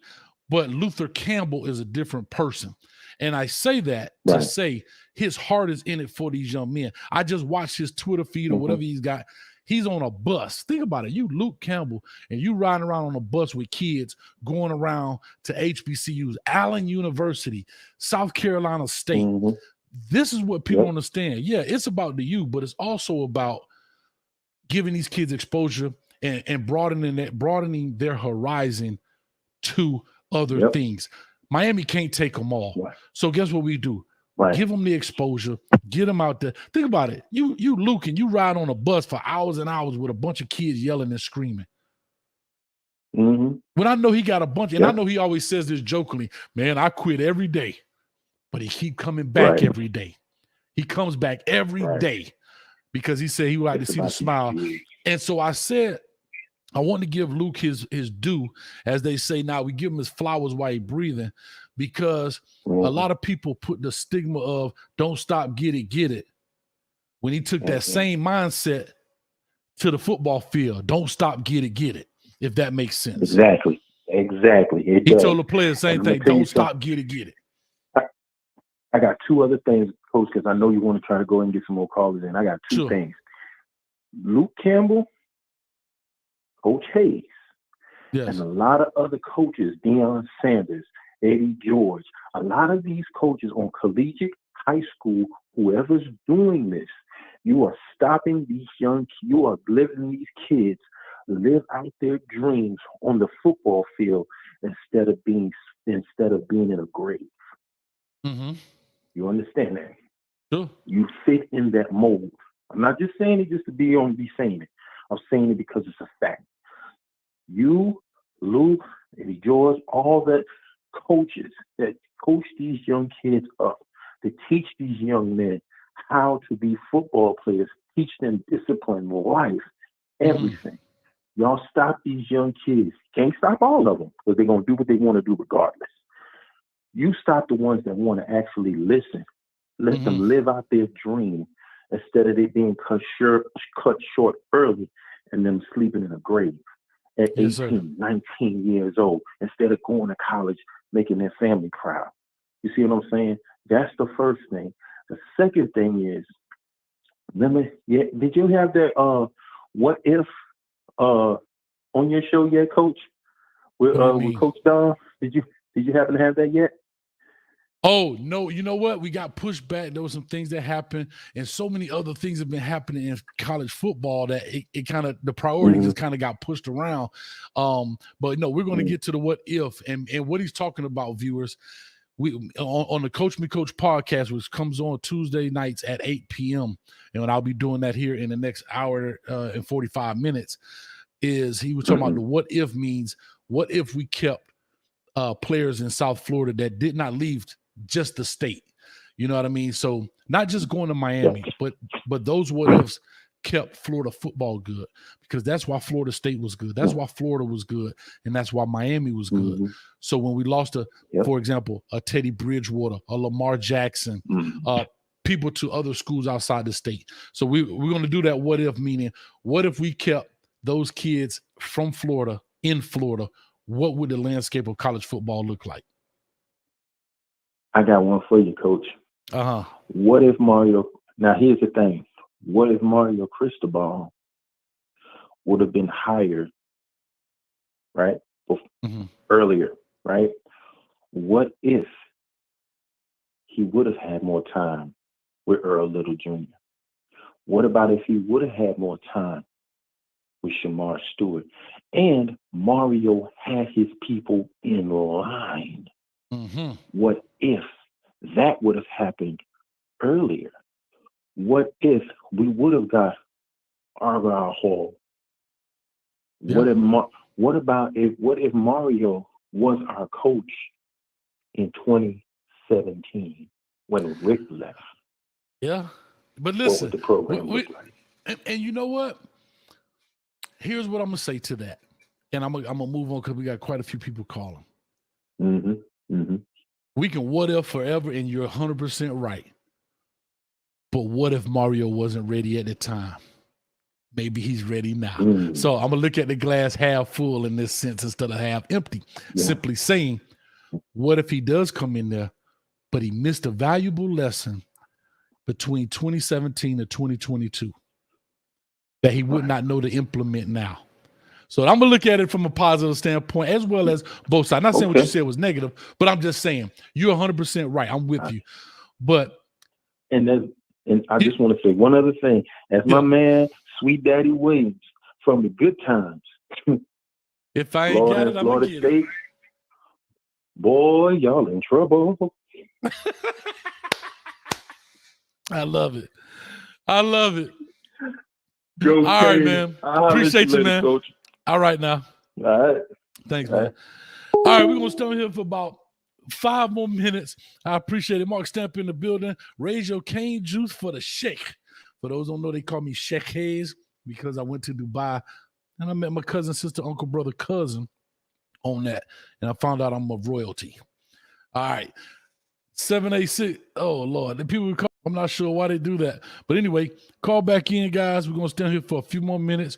But Luther Campbell is a different person. And I say that to say his heart is in it for these young men. I just watched his Twitter feed or whatever he's got. He's on a bus. Think about it. You, Luke Campbell, and you riding around on a bus with kids going around to HBCUs, Allen University, South Carolina State. This is what people understand. Yeah, it's about the youth, but it's also about giving these kids exposure and broadening their horizon to other things. Miami can't take them all. So guess what we do? Give them the exposure, get them out there. Think about it. You Luke, and you ride on a bus for hours and hours with a bunch of kids yelling and screaming. When I know he got a bunch, and I know he always says this jokingly, man, I quit every day, but he keep coming back every day. He comes back every day because he said he would like to see the smile. And so I said, I want to give Luke his due, as they say now. We give him his flowers while he's breathing, because a lot of people put the stigma of don't stop, get it. When he took that same mindset to the football field, don't stop, get it, if that makes sense. Exactly. He told the players the same thing, don't stop, get it. I got two other things, Coach, because I know you want to try to go and get some more callers in. I got two things. Luke Campbell, Coach Hayes, and a lot of other coaches, Deion Sanders, Eddie George, a lot of these coaches on collegiate, high school, whoever's doing this, you are stopping these you are letting these kids live out their dreams on the football field instead of being in a grave. Mm-hmm. You understand that? Sure. You fit in that mold. I'm not just saying it just to be saying it. I'm saying it because it's a fact. You, Luke, Eddie George, all that coaches that coach these young kids up, to teach these young men how to be football players, teach them discipline, life, everything. Y'all stop these young kids. Can't stop all of them because they're going to do what they want to do regardless. You stop the ones that want to actually listen. Let them live out their dream instead of it being cut short early and them sleeping in a grave at 18, 19 years old instead of going to college, making their family proud. You see what I'm saying? That's the first thing. The second thing is, did you have that what if on your show yet, Coach? With Coach Don? Did you happen to have that yet? Oh, no, you know what? We got pushed back. There were some things that happened, and so many other things have been happening in college football that it kind of, the priority just kind of got pushed around. But no, we're going to get to the what if, and what he's talking about, viewers. We on the Coach Me Coach podcast, which comes on Tuesday nights at 8 p.m. And I'll be doing that here in the next hour and 45 minutes, is he was talking about the what if means, what if we kept players in South Florida that did not leave just the state, you know what I mean? So not just going to Miami, but those what ifs kept Florida football good, because that's why Florida State was good. That's why Florida was good. And that's why Miami was good. So when we lost for example, a Teddy Bridgewater, a Lamar Jackson, people to other schools outside the state. So we're going to do that what if, meaning what if we kept those kids from Florida in Florida? What would the landscape of college football look like? I got one for you, Coach. What if Mario, now here's the thing. What if Mario Cristobal would have been hired, right, earlier, right? What if he would have had more time with Earl Little Jr.? What about if he would have had more time with Shamar Stewart? And Mario had his people in line. What if that would have happened earlier? What if we would have got Argyle Hall? What if Mario was our coach in 2017 when Rick left? Yeah, but listen, what would the program look like? And you know what? Here's what I'm gonna say to that, and I'm gonna move on because we got quite a few people calling. We can what if forever, and you're 100% right. But what if Mario wasn't ready at the time? Maybe he's ready now. So I'm gonna look at the glass half full in this sense instead of half empty. Simply saying, what if he does come in there, but he missed a valuable lesson between 2017 and 2022 that he would not know to implement now? So I'm gonna look at it from a positive standpoint as well as both sides. Not saying what you said was negative, but I'm just saying you're 100% right. I'm with you. But and I just want to say one other thing. As my man, Sweet Daddy Williams from the Good Times. If I ain't got it, I'm gonna get it. Boy, y'all in trouble. I love it. I love it. Go all right, man. Appreciate you, man. Coach. All right now. All right. Thanks, man. All right, we're gonna stay here for about 5 more minutes. I appreciate it. Mark Stamp in the building. Raise your cane juice for the Sheikh. For those who don't know, they call me Sheikh Hayes because I went to Dubai and I met my cousin, sister, uncle, brother, cousin on that. And I found out I'm of royalty. All right. 786. Oh, Lord. The people call, I'm not sure why they do that. But anyway, call back in, guys. We're going to stay here for a few more minutes.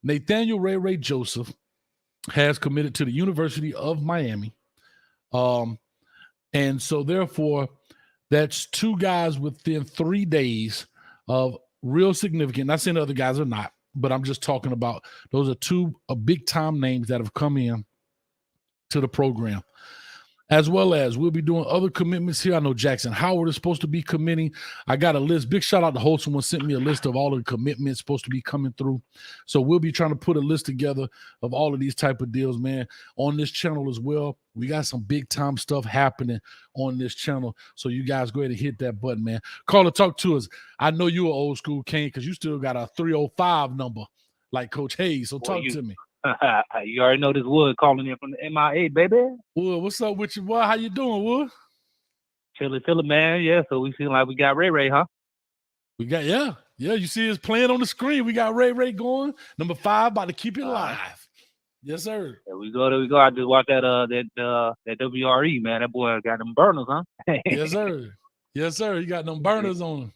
Nathaniel Ray Joseph has committed to the University of Miami. And so, therefore, That's 2 guys within 3 days of real significant. Not saying the other guys are not, but I'm just talking about those are 2 big time names that have come in to the program. As well as we'll be doing other commitments here. I know Jackson Howard is supposed to be committing. I got a list. Big shout out to Holt. Someone sent me a list of all of the commitments supposed to be coming through. So we'll be trying to put a list together of all of these type of deals, man, on this channel as well. We got some big time stuff happening on this channel. So you guys go ahead and hit that button, man. Caller, talk to us. I know you're an old school Kane because you still got a 305 number like Coach Hayes. So talk to me. You already know this Wood calling in from the MIA, baby. Wood, what's up with you, boy? How you doing, Wood? Chilling, man. Yeah, so we feel like we got Ray, huh? We got, yeah. You see us playing on the screen. We got Ray going. Number 5, about to keep it live. Yes, sir. There we go. I just watched that WRE, man. That boy got them burners, huh? Yes, sir. Yes, sir. You got them burners on him.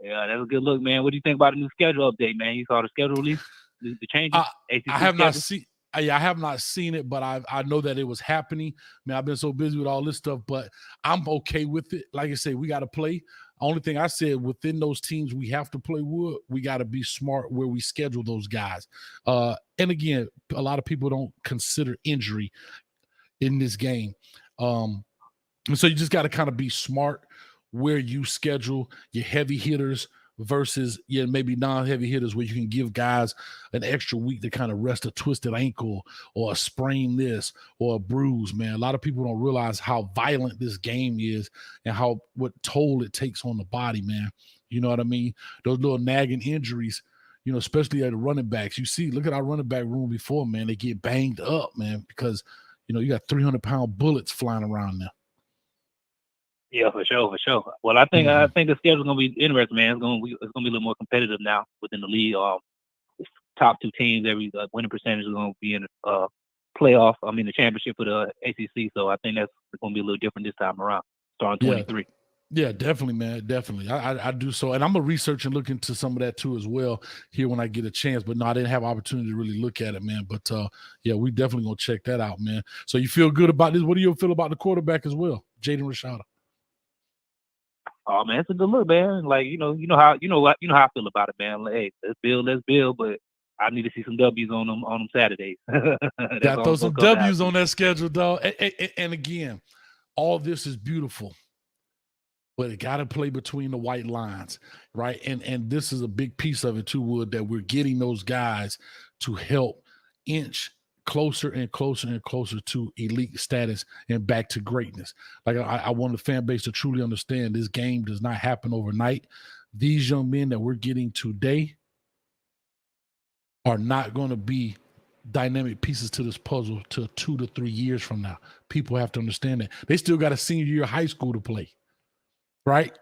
Yeah, that's a good look, man. What do you think about the new schedule update, man? You saw the schedule release? The changes? I have not seen. I have not seen it, but I know that it was happening. Man, I've been so busy with all this stuff, but I'm okay with it. Like I say, we got to play. Only thing I said, within those teams we have to play with, we got to be smart where we schedule those guys. And again, a lot of people don't consider injury in this game. And so you just got to kind of be smart where you schedule your heavy hitters versus maybe non-heavy hitters, where you can give guys an extra week to kind of rest a twisted ankle or a sprain this or a bruise, man. A lot of people don't realize how violent this game is and what toll it takes on the body, man. You know what I mean? Those little nagging injuries, especially at the running backs. You see, look at our running back room before, man. They get banged up, man, because, you got 300-pound bullets flying around there. Yeah, for sure. Well, I think the schedule's gonna be interesting, man. It's gonna be a little more competitive now within the league. Top 2 teams, every winning percentage is gonna be in the playoff. I mean, the championship for the ACC. So I think that's gonna be a little different this time around, starting 23. Yeah, definitely, man. Definitely. I do so. And I'm going to research and look into some of that too as well here when I get a chance. But no, I didn't have opportunity to really look at it, man. But yeah, we definitely going to check that out, man. So you feel good about this? What do you feel about the quarterback as well, Jaden Rashada? Oh man, it's a good look, man. Like you know how I feel about it, man. Like, hey, let's build, but I need to see some W's on them Saturdays. Got to throw some W's on that schedule, dog. And again, all this is beautiful, but it got to play between the white lines, right? And this is a big piece of it too, Wood, that we're getting those guys to help inch closer and closer and closer to elite status and back to greatness. Like I want the fan base to truly understand this game does not happen overnight. These young men that we're getting today are not going to be dynamic pieces to this puzzle till 2 to 3 years from now. People have to understand that. They still got a senior year of high school to play, right?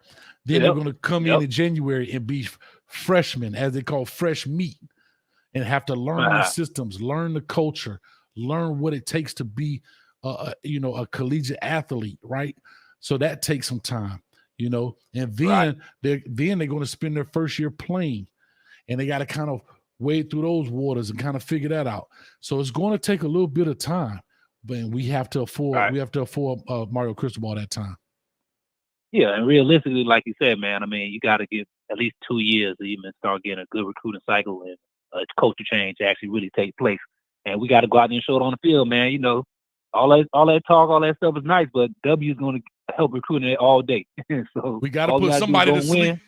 Then they're going to come in January and be freshmen, as they call fresh meat, and have to learn the systems, learn the culture, learn what it takes to be a collegiate athlete, right? So that takes some time, and then they're going to spend their first year playing, and they got to kind of wade through those waters and kind of figure that out. So it's going to take a little bit of time, but we have to afford Mario Cristobal that time. Yeah, and realistically, like you said, man, I mean, you got to give at least 2 years to even start getting a good recruiting cycle and culture change to actually really take place. And we got to go out there and show it on the field, man. All that talk, all that stuff is nice, but W is going to help recruiting it all day. So we got to put somebody to sleep.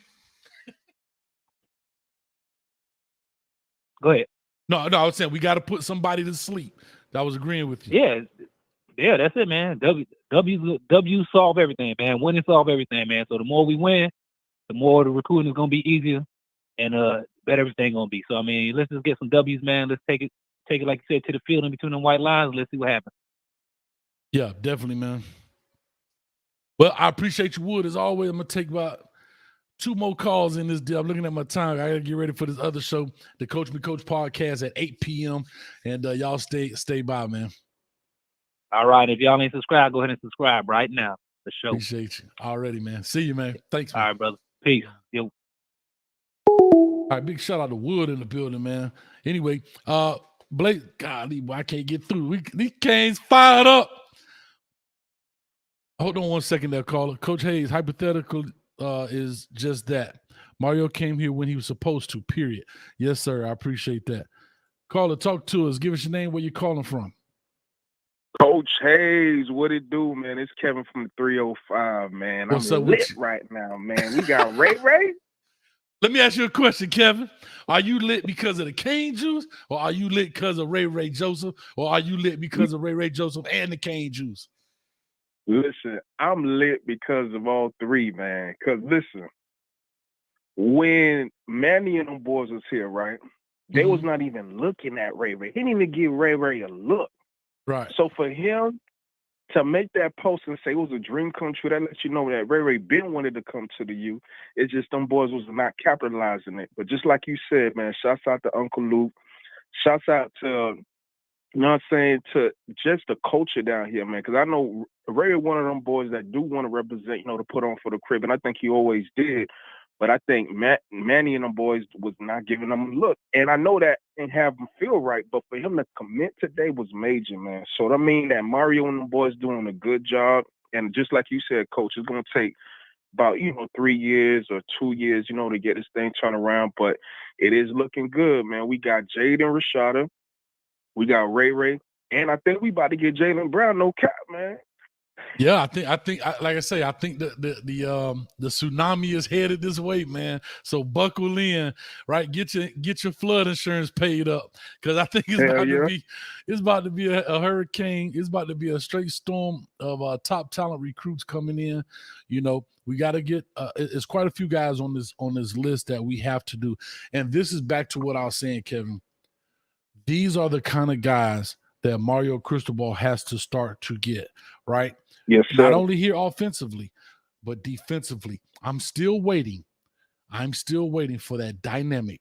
Go ahead. No, I was saying we got to put somebody to sleep. I was agreeing with you. Yeah, that's it, man. W solve everything, man. Winning solve everything, man. So the more we win, the more the recruiting is gonna be easier, and better everything gonna be. So I mean, let's just get some W's, man. Let's take it like you said to the field in between the white lines. Let's see what happens. Yeah, definitely, man. Well, I appreciate you, Wood. As always, I'm gonna take about 2 more calls in this deal. I'm looking at my time. I gotta get ready for this other show, the Coach Me Coach podcast at 8 p.m. And y'all stay by, man. All right. If y'all ain't subscribed, go ahead and subscribe right now. The show. Appreciate you. Already, man. See you, man. Thanks, man. All right, brother. Peace. Yo. All right, big shout out to Wood in the building, man. Anyway, Blake, golly, boy, I can't get through. These Canes fired up. Hold on one second there, caller. Coach Hayes, hypothetical is just that. Mario came here when he was supposed to, period. Yes, sir. I appreciate that. Caller, talk to us. Give us your name, where you calling from. Coach Hayes, what it do, man? It's Kevin from the 305, man. What's I'm up with lit you? right now, man. We got Ray Ray. Let me ask you a question, Kevin. Are you lit because of the cane juice, or are you lit because of Ray Ray Joseph, or are you lit because of Ray Ray Joseph and the cane juice? Listen, I'm lit because of all three, man. Because listen, when Manny and them boys was here, right, they was not even looking at Ray Ray. He didn't even give Ray Ray a look. Right. So for him to make that post and say it was a dream come true, that lets you know that Ray Ray been wanted to come to the U. It's just them boys was not capitalizing it. But just like you said, man, shouts out to Uncle Luke. Shouts out to, you know what I'm saying, to just the culture down here, man. Because I know Ray is one of them boys that do want to represent, you know, to put on for the crib. And I think he always did. But I think Manny and them boys was not giving them a look. And I know that and have them feel right. But for him to commit today was major, man. So I mean that Mario and them boys doing a good job. And just like you said, Coach, it's going to take about, 3 years or 2 years, to get this thing turned around. But it is looking good, man. We got Jade and Rashada. We got Ray Ray. And I think we about to get Jaylen Brown, no cap, man. Yeah, I think, like I say, I think the tsunami is headed this way, man. So buckle in, right? Get your flood insurance paid up, because I think it's about to be a hurricane. It's about to be a straight storm of top talent recruits coming in. We got to get. It's quite a few guys on this list that we have to do, and this is back to what I was saying, Kevin. These are the kind of guys that Mario Cristobal has to start to get, right? Yes, sir. Not only here offensively, but defensively. I'm still waiting for that dynamic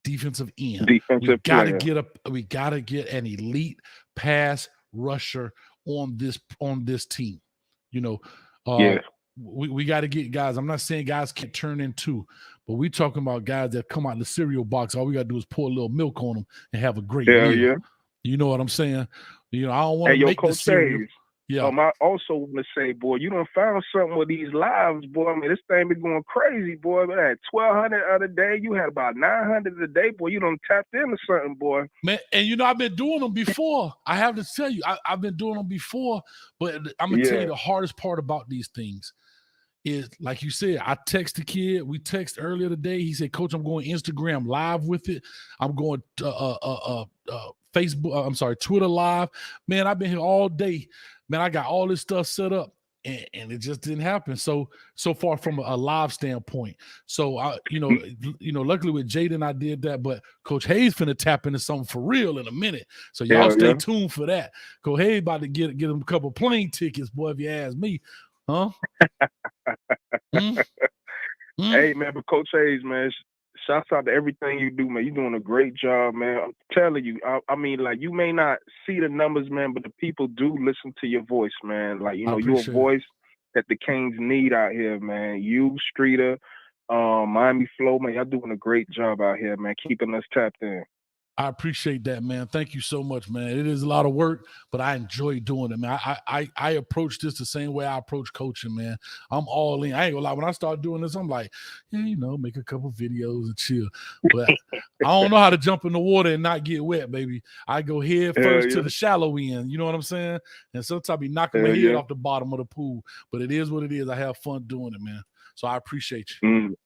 defensive end. We gotta get an elite pass rusher on this team. We got to get guys. I'm not saying guys can't turn into, but we talking about guys that come out in the cereal box. All we got to do is pour a little milk on them and have a great meal. Yeah. You know what I'm saying? I don't want to make the cereal. Yeah. I also want to say, boy, you done found something with these lives, boy. I mean, this thing been going crazy, boy. But at 1,200 other day, you had about 900 a day, boy. You done tapped into something, boy. Man, and I've been doing them before. I have to tell you, I've been doing them before. But I'm gonna tell you the hardest part about these things is, like you said, I text the kid. We text earlier today. He said, "Coach, I'm going Instagram live with it. I'm going Facebook. Twitter live. Man, I've been here all day. Man, I got all this stuff set up, and it just didn't happen. So far from a live standpoint. So luckily with Jaden, I did that. But Coach Hayes finna tap into something for real in a minute. So y'all stay tuned for that. Coach Hayes about to get him a couple plane tickets, boy. If you ask me, huh? Hey, man, but Coach Hayes, man, shouts out to everything you do, man. You're doing a great job, man. I'm telling you, I mean, like, you may not see the numbers, man, but the people do listen to your voice, man. Like, you're a voice that the Canes need out here, man. You, Streeter, Miami Flow, man, y'all doing a great job out here, man, keeping us tapped in. I appreciate that, man. Thank you so much, man. It is a lot of work, but I enjoy doing it, man. I approach this the same way I approach coaching, man. I'm all in. I ain't gonna lie. When I start doing this, I'm like, make a couple videos and chill. But I don't know how to jump in the water and not get wet, baby. I go head first to the shallow end. You know what I'm saying? And sometimes I be knocking my head off the bottom of the pool. But it is what it is. I have fun doing it, man. So I appreciate you.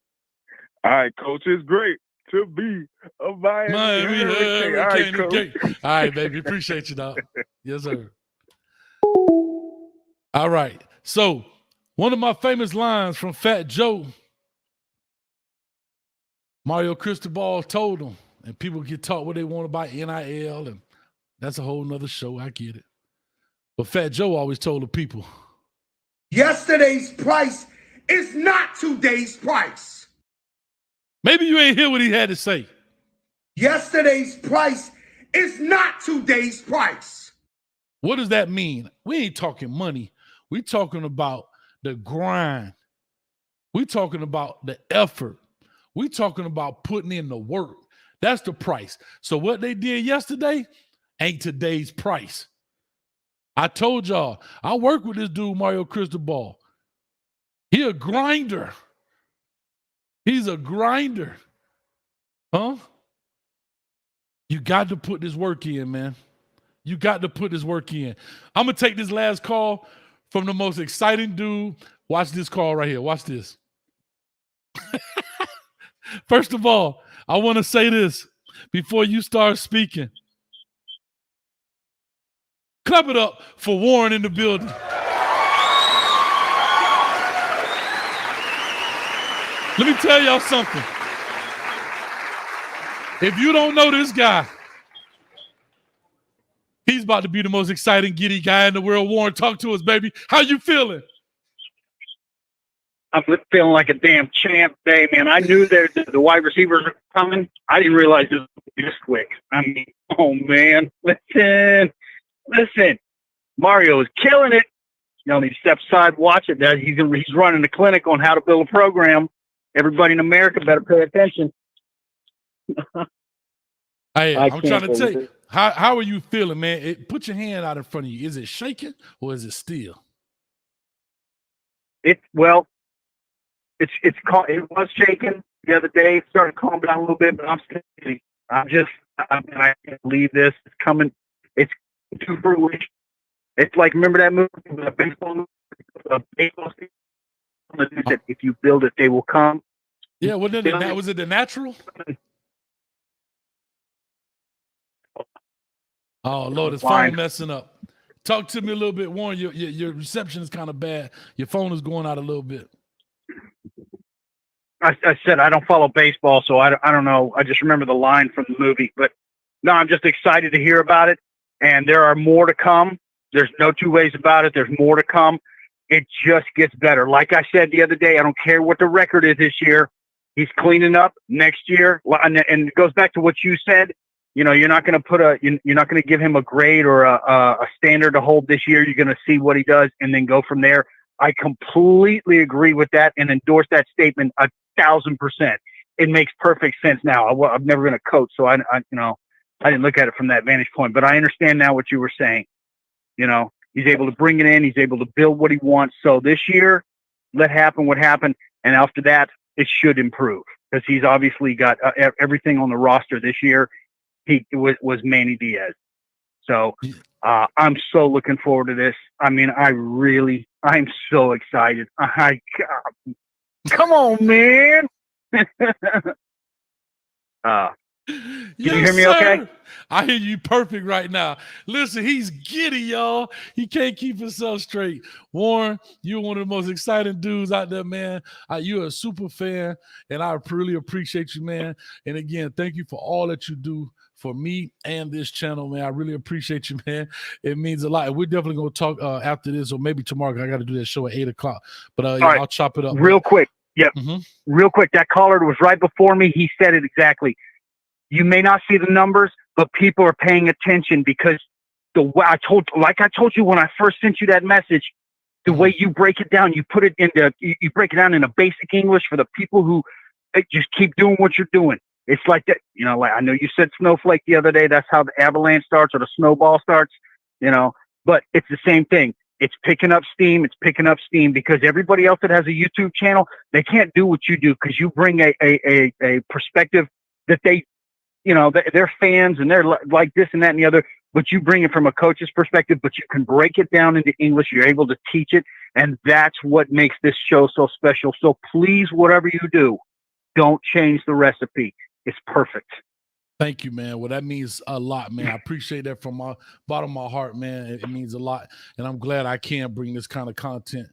All right, Coach. It's great to be a Miami Hurricane. All right, baby. Appreciate you, dog. Yes, sir. All right. So one of my famous lines from Fat Joe, Mario Cristobal told him, and people get taught what they want about NIL, and that's a whole nother show. I get it. But Fat Joe always told the people, yesterday's price is not today's price. Maybe you ain't hear what he had to say. Yesterday's price is not today's price. What does that mean? We ain't talking money. We talking about the grind. We talking about the effort. We talking about putting in the work. That's the price. So what they did yesterday ain't today's price. I told y'all, I work with this dude, Mario Cristobal. He a grinder. He's a grinder. Huh? You got to put this work in, man. You got to put this work in. I'm going to take this last call from the most exciting dude. Watch this call right here. Watch this. First of all, I want to say this before you start speaking. Clap it up for Warren in the building. Let me tell y'all something. If you don't know this guy, he's about to be the most exciting, giddy guy in the world. Warren, talk to us, baby. How you feeling? I'm feeling like a damn champ today, man. I knew that the wide receivers were coming. I didn't realize it was this quick. I mean, oh, man. Listen. Mario is killing it. You know, he steps aside, watch it. He's running a clinic on how to build a program. Everybody in America better pay attention. I'm trying to tell you, how are you feeling, man? Put your hand out in front of you. Is it shaking or is it still? It was shaking the other day. It started calming down a little bit, but I'm still. I can't believe this. It's coming. It's too fruition. It's like, remember that movie, the baseball movie? That if you build it, they will come. Yeah, was it The Natural? Oh, Lord, his phone messing up. Talk to me a little bit, Warren. Your reception is kind of bad. Your phone is going out a little bit. I said I don't follow baseball, so I don't know. I just remember the line from the movie. But no, I'm just excited to hear about it. And there are more to come. There's no two ways about it. There's more to come. It just gets better. Like I said the other day, I don't care what the record is this year. He's cleaning up next year. And it goes back to what you said. You know, you're not going to give him a grade or a standard to hold this year. You're going to see what he does and then go from there. I completely agree with that and endorse that statement 1,000%. It makes perfect sense now. I've never been a coach, so I didn't look at it from that vantage point, but I understand now what you were saying. You know, he's able to bring it in. He's able to build what he wants. So this year, let happen what happened. And after that, it should improve because he's obviously got everything on the roster this year. He was Manny Diaz. So I'm so looking forward to this. I mean, I'm so excited. Come on, man. Can you hear me okay? I hear you perfect right now. Listen, he's giddy, y'all. He can't keep himself straight. Warren, you're one of the most exciting dudes out there, man. You're a super fan, and I really appreciate you, man. And again, thank you for all that you do for me and this channel, man. I really appreciate you, man. It means a lot. We're definitely going to talk after this or maybe tomorrow. I got to do that show at 8 o'clock. But right. I'll chop it up. Real quick. Yeah. Mm-hmm. Real quick. That caller was right before me. He said it exactly. You may not see the numbers, but people are paying attention because I told you when I first sent you that message, the way you break it down, you break it down in a basic English for the people who just keep doing what you're doing. It's like that, you know, like I know you said snowflake the other day. That's how the avalanche starts or the snowball starts, you know, but it's the same thing. It's picking up steam. It's picking up steam because everybody else that has a YouTube channel, they can't do what you do because you bring a perspective that they, you know, they're fans and they're like this and that and the other, but you bring it from a coach's perspective, but you can break it down into English. You're able to teach it. And that's what makes this show so special. So please, whatever you do, don't change the recipe. It's perfect. Thank you, man. Well, that means a lot, man. I appreciate that from my bottom of my heart, man. It means a lot. And I'm glad I can bring this kind of content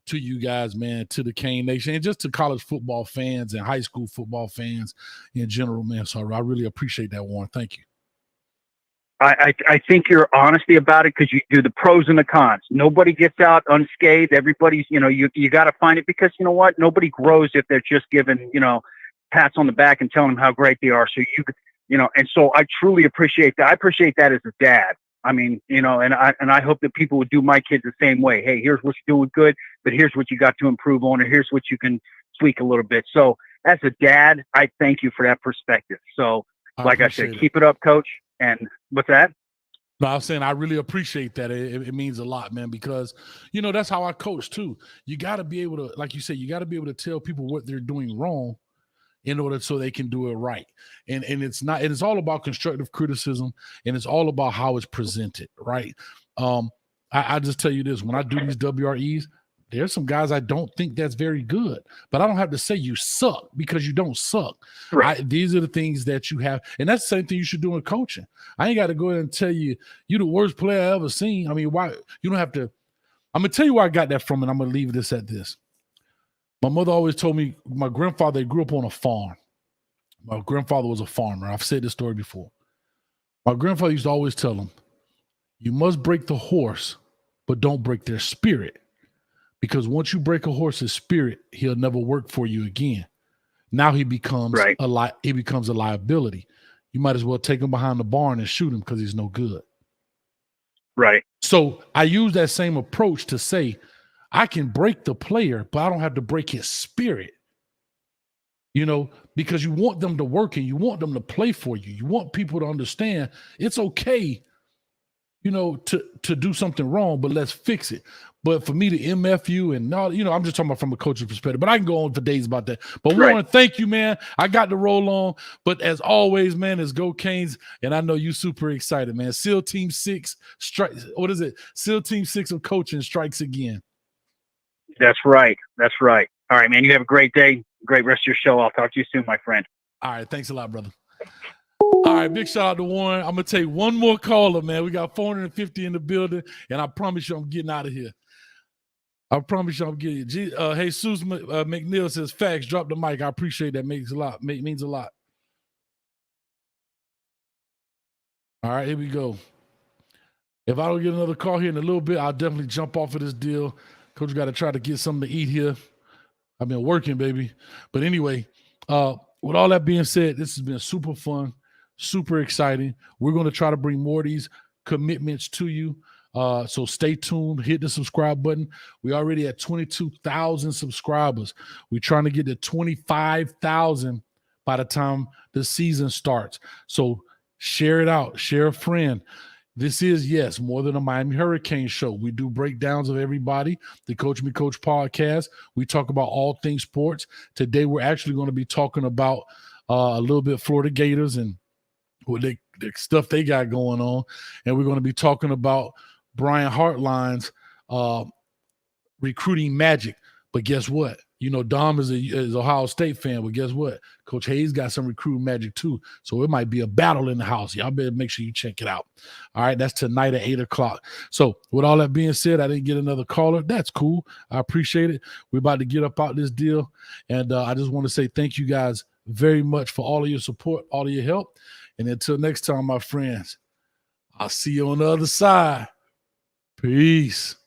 to you guys, man, to the Cane Nation, and just to college football fans and high school football fans in general, man. So I really appreciate that, Warren. Thank you. I think your honesty about it because you do the pros and the cons. Nobody gets out unscathed. Everybody's, you know, you got to find it because, you know what? Nobody grows if they're just given, you know, pats on the back and telling them how great they are. So you know, and so I truly appreciate that. I appreciate that as a dad. I mean, you know, and I hope that people would do my kids the same way. Hey, here's what you're doing good, but here's what you got to improve on, or here's what you can tweak a little bit. So as a dad, I thank you for that perspective. So like I said, keep it up, Coach. And what's that? No, I'm saying I really appreciate that. It means a lot, man, because, that's how I coach too. You got to be able to, like you said, you got to be able to tell people what they're doing wrong in order so they can do it right. And it's all about constructive criticism, and it's all about how it's presented, right? I just tell you this, when I do these WREs, there's some guys I don't think that's very good, but I don't have to say you suck because you don't suck. Right. These are the things that you have, and that's the same thing you should do in coaching. I ain't got to go ahead and tell you the worst player I ever seen. I mean, why? You don't have to. I'm gonna tell you where I got that from, and I'm gonna leave this at this. My mother always told me, my grandfather grew up on a farm. My grandfather was a farmer. I've said this story before. My grandfather used to always tell him, you must break the horse, but don't break their spirit. Because once you break a horse's spirit, he'll never work for you again. Now he becomes he becomes a liability. You might as well take him behind the barn and shoot him because he's no good. Right. So I use that same approach to say, I can break the player, but I don't have to break his spirit. Because you want them to work and you want them to play for you. You want people to understand it's okay, to do something wrong, but let's fix it. But for me to MF you and all, I'm just talking about from a coach's perspective, but I can go on for days about that. But we want to thank you, man. I got to roll on. But as always, man, it's Go Canes. And I know you super excited, man. SEAL Team 6 strikes. What is it? SEAL Team 6 of coaching strikes again. That's right. That's right. All right, man. You have a great day. Great rest of your show. I'll talk to you soon, my friend. All right. Thanks a lot, brother. All right, big shout out to Warren. I'm going to take one more caller, man. We got 450 in the building, and I promise you I'm getting out of here. I promise you I'm getting Jesus McNeil says, facts, drop the mic. I appreciate that. Means a lot. All right, here we go. If I don't get another call here in a little bit, I'll definitely jump off of this deal. Coach got to try to get something to eat here. I've been working, baby. But anyway, with all that being said, this has been super fun, super exciting. We're going to try to bring more of these commitments to you. So stay tuned, hit the subscribe button. We already at 22,000 subscribers. We're trying to get to 25,000 by the time the season starts. So share it out, share a friend. This is, yes, more than a Miami Hurricane show. We do breakdowns of everybody. The Coach Me Coach podcast. We talk about all things sports. Today, we're actually going to be talking about a little bit Florida Gators and what the stuff they got going on. And we're going to be talking about Brian Hartline's recruiting magic. But guess what? Dom is a Ohio State fan, but guess what? Coach Hayes got some recruiting magic too. So it might be a battle in the house. Y'all better make sure you check it out. All right, that's tonight at 8 o'clock. So with all that being said, I didn't get another caller. That's cool. I appreciate it. We're about to get up out this deal. And I just want to say thank you guys very much for all of your support, all of your help. And until next time, my friends, I'll see you on the other side. Peace.